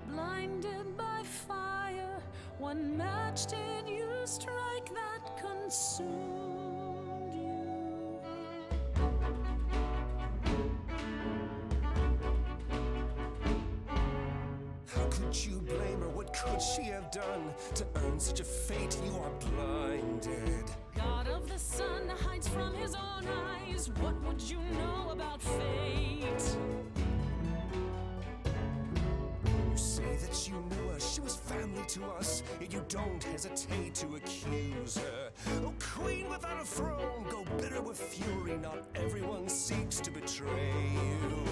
blinded by fire, one match did you strike that consumed you. How could you blame her? What could she have done to earn such a fate? You are blinded. God of the sun hides from his own eyes. What would you know about fate? You say that you knew her, she was family to us, yet you don't hesitate to accuse her. Oh, queen without a throne, go bitter with fury. Not everyone seeks to betray you.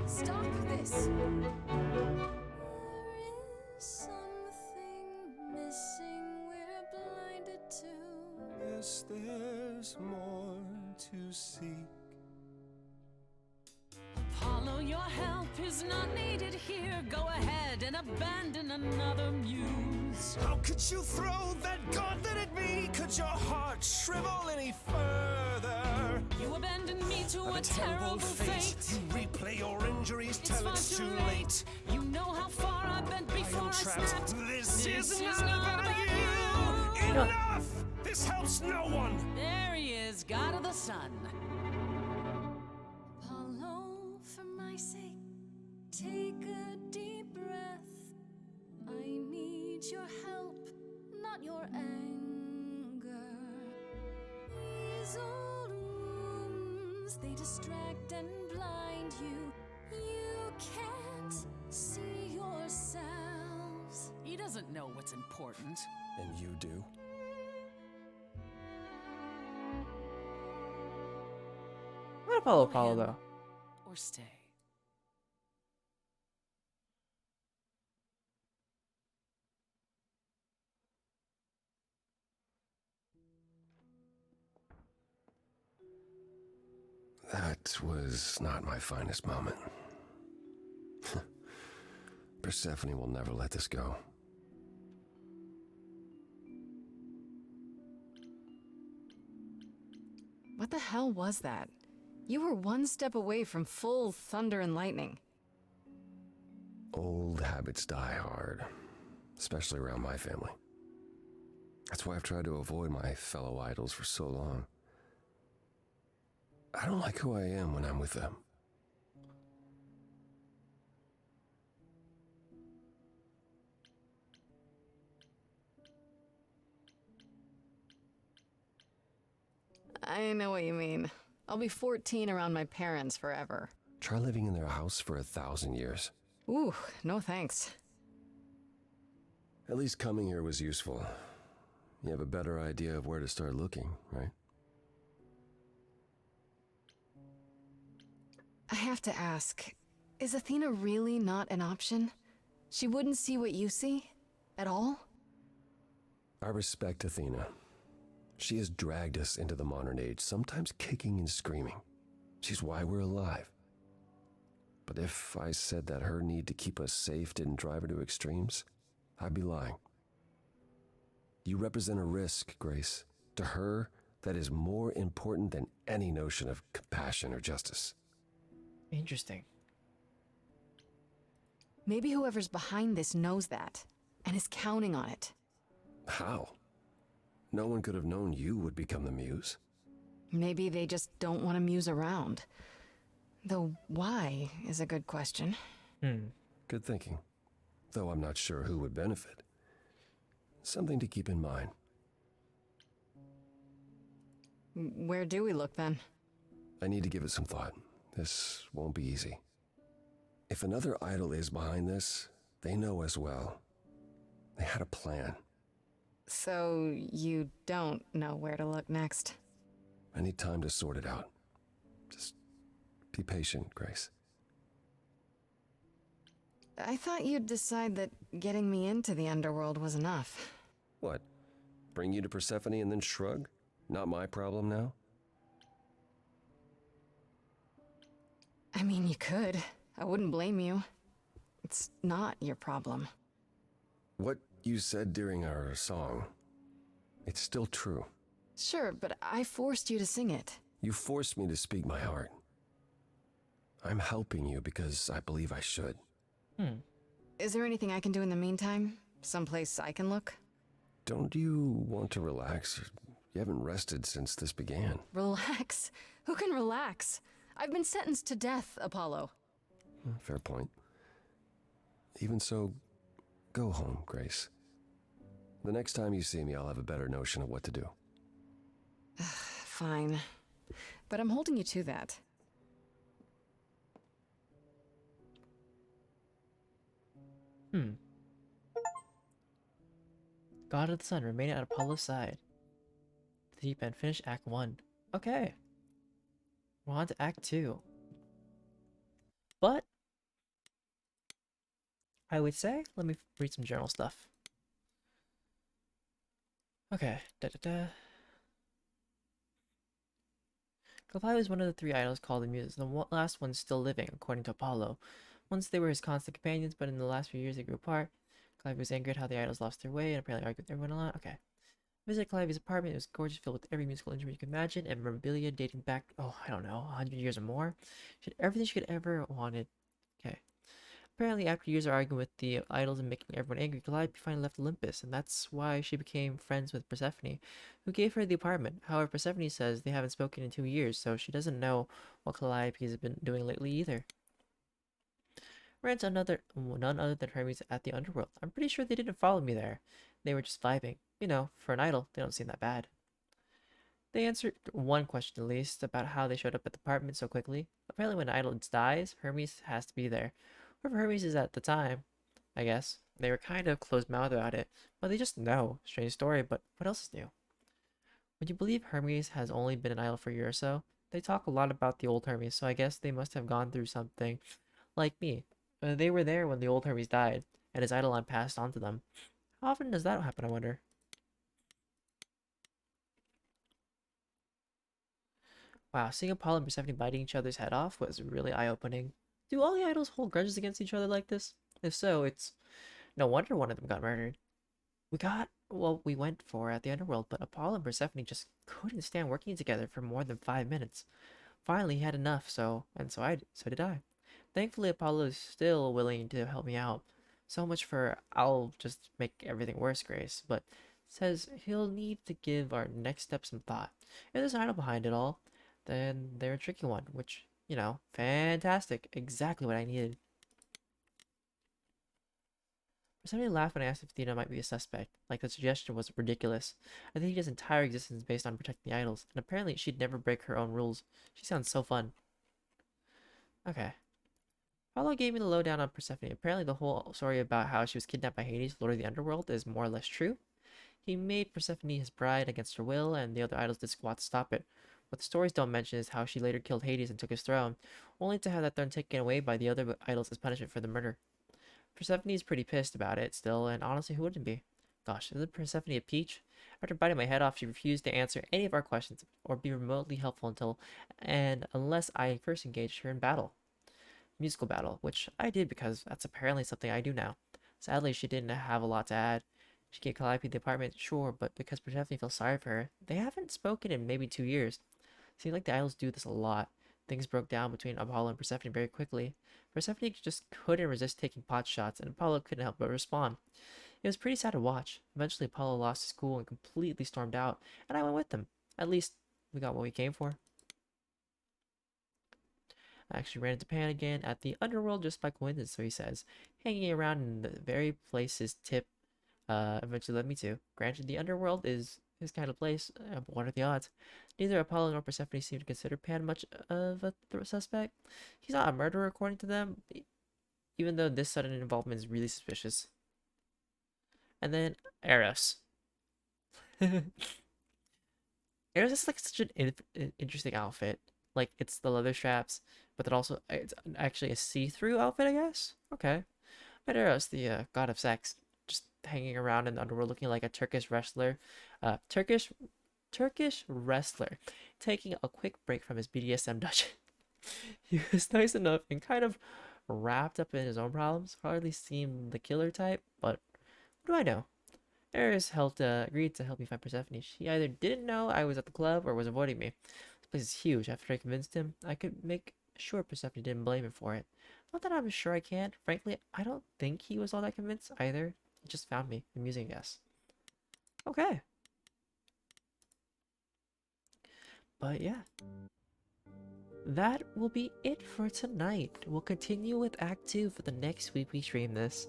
Stop this! There is something missing, we're blinded to. Yes, there's more to seek. Apollo, your help is not needed here. Go ahead and abandon another muse. How could you throw that gauntlet at me? Could your heart shrivel any further? You abandoned me to a terrible fate. You replay your injuries till far it's too too late. You know how far I've been before I trapped. snapped. This is not about you. Enough! This helps no one. There he is, god of the sun. Apollo, for my sake, take a deep breath. I need your help, not your anger. These old wounds, they distract and blind you. You can't see yourselves. He doesn't know what's important. And you do? I'm gonna follow Apollo, though. Or stay. That was not my finest moment. Persephone will never let this go. What the hell was that? You were one step away from full thunder and lightning. Old habits die hard, especially around my family. That's why I've tried to avoid my fellow idols for so long. I don't like who I am when I'm with them. I know what you mean. I'll be 14 around my parents forever. Try living in their house for 1,000 years. Ooh, no thanks. At least coming here was useful. You have a better idea of where to start looking, right? I have to ask, is Athena really not an option? She wouldn't see what you see? At all? I respect Athena. She has dragged us into the modern age, sometimes kicking and screaming. She's why we're alive. But if I said that her need to keep us safe didn't drive her to extremes, I'd be lying. You represent a risk, Grace. To her, that is more important than any notion of compassion or justice. Interesting. Maybe whoever's behind this knows that, and is counting on it. How? No one could have known you would become the muse. Maybe they just don't want to muse around. Though why is a good question. Good thinking. Though I'm not sure who would benefit. Something to keep in mind. Where do we look then? I need to give it some thought. This won't be easy. If another idol is behind this, they know as well. They had a plan. So you don't know where to look next? I need time to sort it out. Just be patient, Grace. I thought you'd decide that getting me into the underworld was enough. What? Bring you to Persephone and then shrug? Not my problem now? I mean, you could. I wouldn't blame you. It's not your problem. What you said during our song, it's still true. Sure, but I forced you to sing it. You forced me to speak my heart. I'm helping you because I believe I should. Is there anything I can do in the meantime? Someplace I can look? Don't you want to relax? You haven't rested since this began. Relax? Who can relax? I've been sentenced to death, Apollo. Fair point. Even so, go home, Grace. The next time you see me, I'll have a better notion of what to do. Fine. But I'm holding you to that. God of the Sun, remain at Apollo's side. The deep end, finish Act 1. Okay. We're on to Act 2. But I would say, let me read some journal stuff. Okay. Calliope was one of the three idols called the Muses. The last one's still living, according to Apollo. Once they were his constant companions, but in the last few years they grew apart. Calliope was angry at how the idols lost their way and apparently argued with everyone a lot. Okay. Visit Calliope's apartment. It was gorgeous, filled with every musical instrument you could imagine, and memorabilia dating back, oh, I don't know, 100 years or more. She had everything she could ever wanted. Okay. Apparently, after years of arguing with the idols and making everyone angry, Calliope finally left Olympus, and that's why she became friends with Persephone, who gave her the apartment. However, Persephone says they haven't spoken in 2 years, so she doesn't know what Calliope has been doing lately either. Ran to none other than Hermes at the underworld. I'm pretty sure they didn't follow me there. They were just vibing. You know, for an idol, they don't seem that bad. They answered one question at least, about how they showed up at the apartment so quickly. Apparently when an idol dies, Hermes has to be there. Whoever Hermes is at the time, I guess. They were kind of closed-mouthed about it, but they just know. Strange story, but what else is new? Would you believe Hermes has only been an idol for a year or so? They talk a lot about the old Hermes, so I guess they must have gone through something like me. They were there when the old Hermes died, and his eidolon passed on to them. How often does that happen, I wonder? Wow, seeing Apollo and Persephone biting each other's head off was really eye-opening. Do all the idols hold grudges against each other like this? If so, it's no wonder one of them got murdered. We got what we went for at the underworld, but Apollo and Persephone just couldn't stand working together for more than 5 minutes. Finally, he had enough, so did I. Thankfully, Apollo is still willing to help me out. So much for I'll just make everything worse, Grace, but says he'll need to give our next step some thought. If there's an idol behind it all, then they're a tricky one, which, you know, fantastic. Exactly what I needed. Persephone laughed when I asked if Athena might be a suspect, like the suggestion was ridiculous. Athena's entire existence is based on protecting the idols, and apparently she'd never break her own rules. She sounds so fun. Okay. Apollo gave me the lowdown on Persephone. Apparently the whole story about how she was kidnapped by Hades, Lord of the Underworld, is more or less true. He made Persephone his bride against her will, and the other idols did squat to stop it. What the stories don't mention is how she later killed Hades and took his throne, only to have that throne taken away by the other idols as punishment for the murder. Persephone is pretty pissed about it still, and honestly, who wouldn't be? Gosh, isn't Persephone a peach? After biting my head off, she refused to answer any of our questions or be remotely helpful unless I first engaged her in battle. Musical battle, which I did because that's apparently something I do now. Sadly, she didn't have a lot to add. She gave Calliope the apartment, sure, but because Persephone feels sorry for her, they haven't spoken in maybe 2 years. Seems like the idols do this a lot. Things broke down between Apollo and Persephone very quickly. Persephone just couldn't resist taking pot shots, and Apollo couldn't help but respond. It was pretty sad to watch. Eventually, Apollo lost his cool and completely stormed out, and I went with him. At least, we got what we came for. I actually ran into Pan again at the underworld just by coincidence, so he says, hanging around in the very place his tip eventually led me to. Granted, the underworld is his kind of place, but what are the odds? Neither Apollo nor Persephone seem to consider Pan much of a suspect. He's not a murderer according to them, even though this sudden involvement is really suspicious. And then Eros. Eros is like such an interesting outfit. Like, it's the leather straps, but then also it's actually a see-through outfit, I guess. Okay. But Eros, the god of sex, just hanging around in the underworld looking like a Turkish wrestler. Turkish wrestler taking a quick break from his BDSM dungeon. He was nice enough and kind of wrapped up in his own problems. Hardly seemed the killer type, but what do I know? Eris agreed to help me find Persephone. She either didn't know I was at the club or was avoiding me. This place is huge. After I convinced him, I could make sure Persephone didn't blame him for it. Not that I'm sure I can. Frankly, I don't think he was all that convinced either. He just found me. Amusing, guess. Okay. But yeah. That will be it for tonight. We'll continue with Act 2 for the next week we stream this.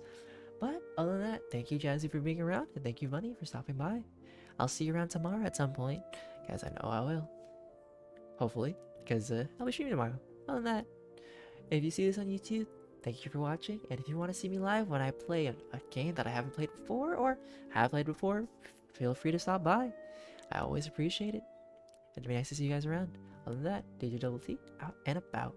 But other than that, thank you Jazzy for being around, and thank you Bunny for stopping by. I'll see you around tomorrow at some point, because I know I will. Hopefully, because I'll be streaming tomorrow. Other than that, if you see this on YouTube, thank you for watching, and if you want to see me live when I play a game that I haven't played before, or have played before, feel free to stop by. I always appreciate it. It'd be nice to see you guys around. Other than that, DjDoubleT out and about.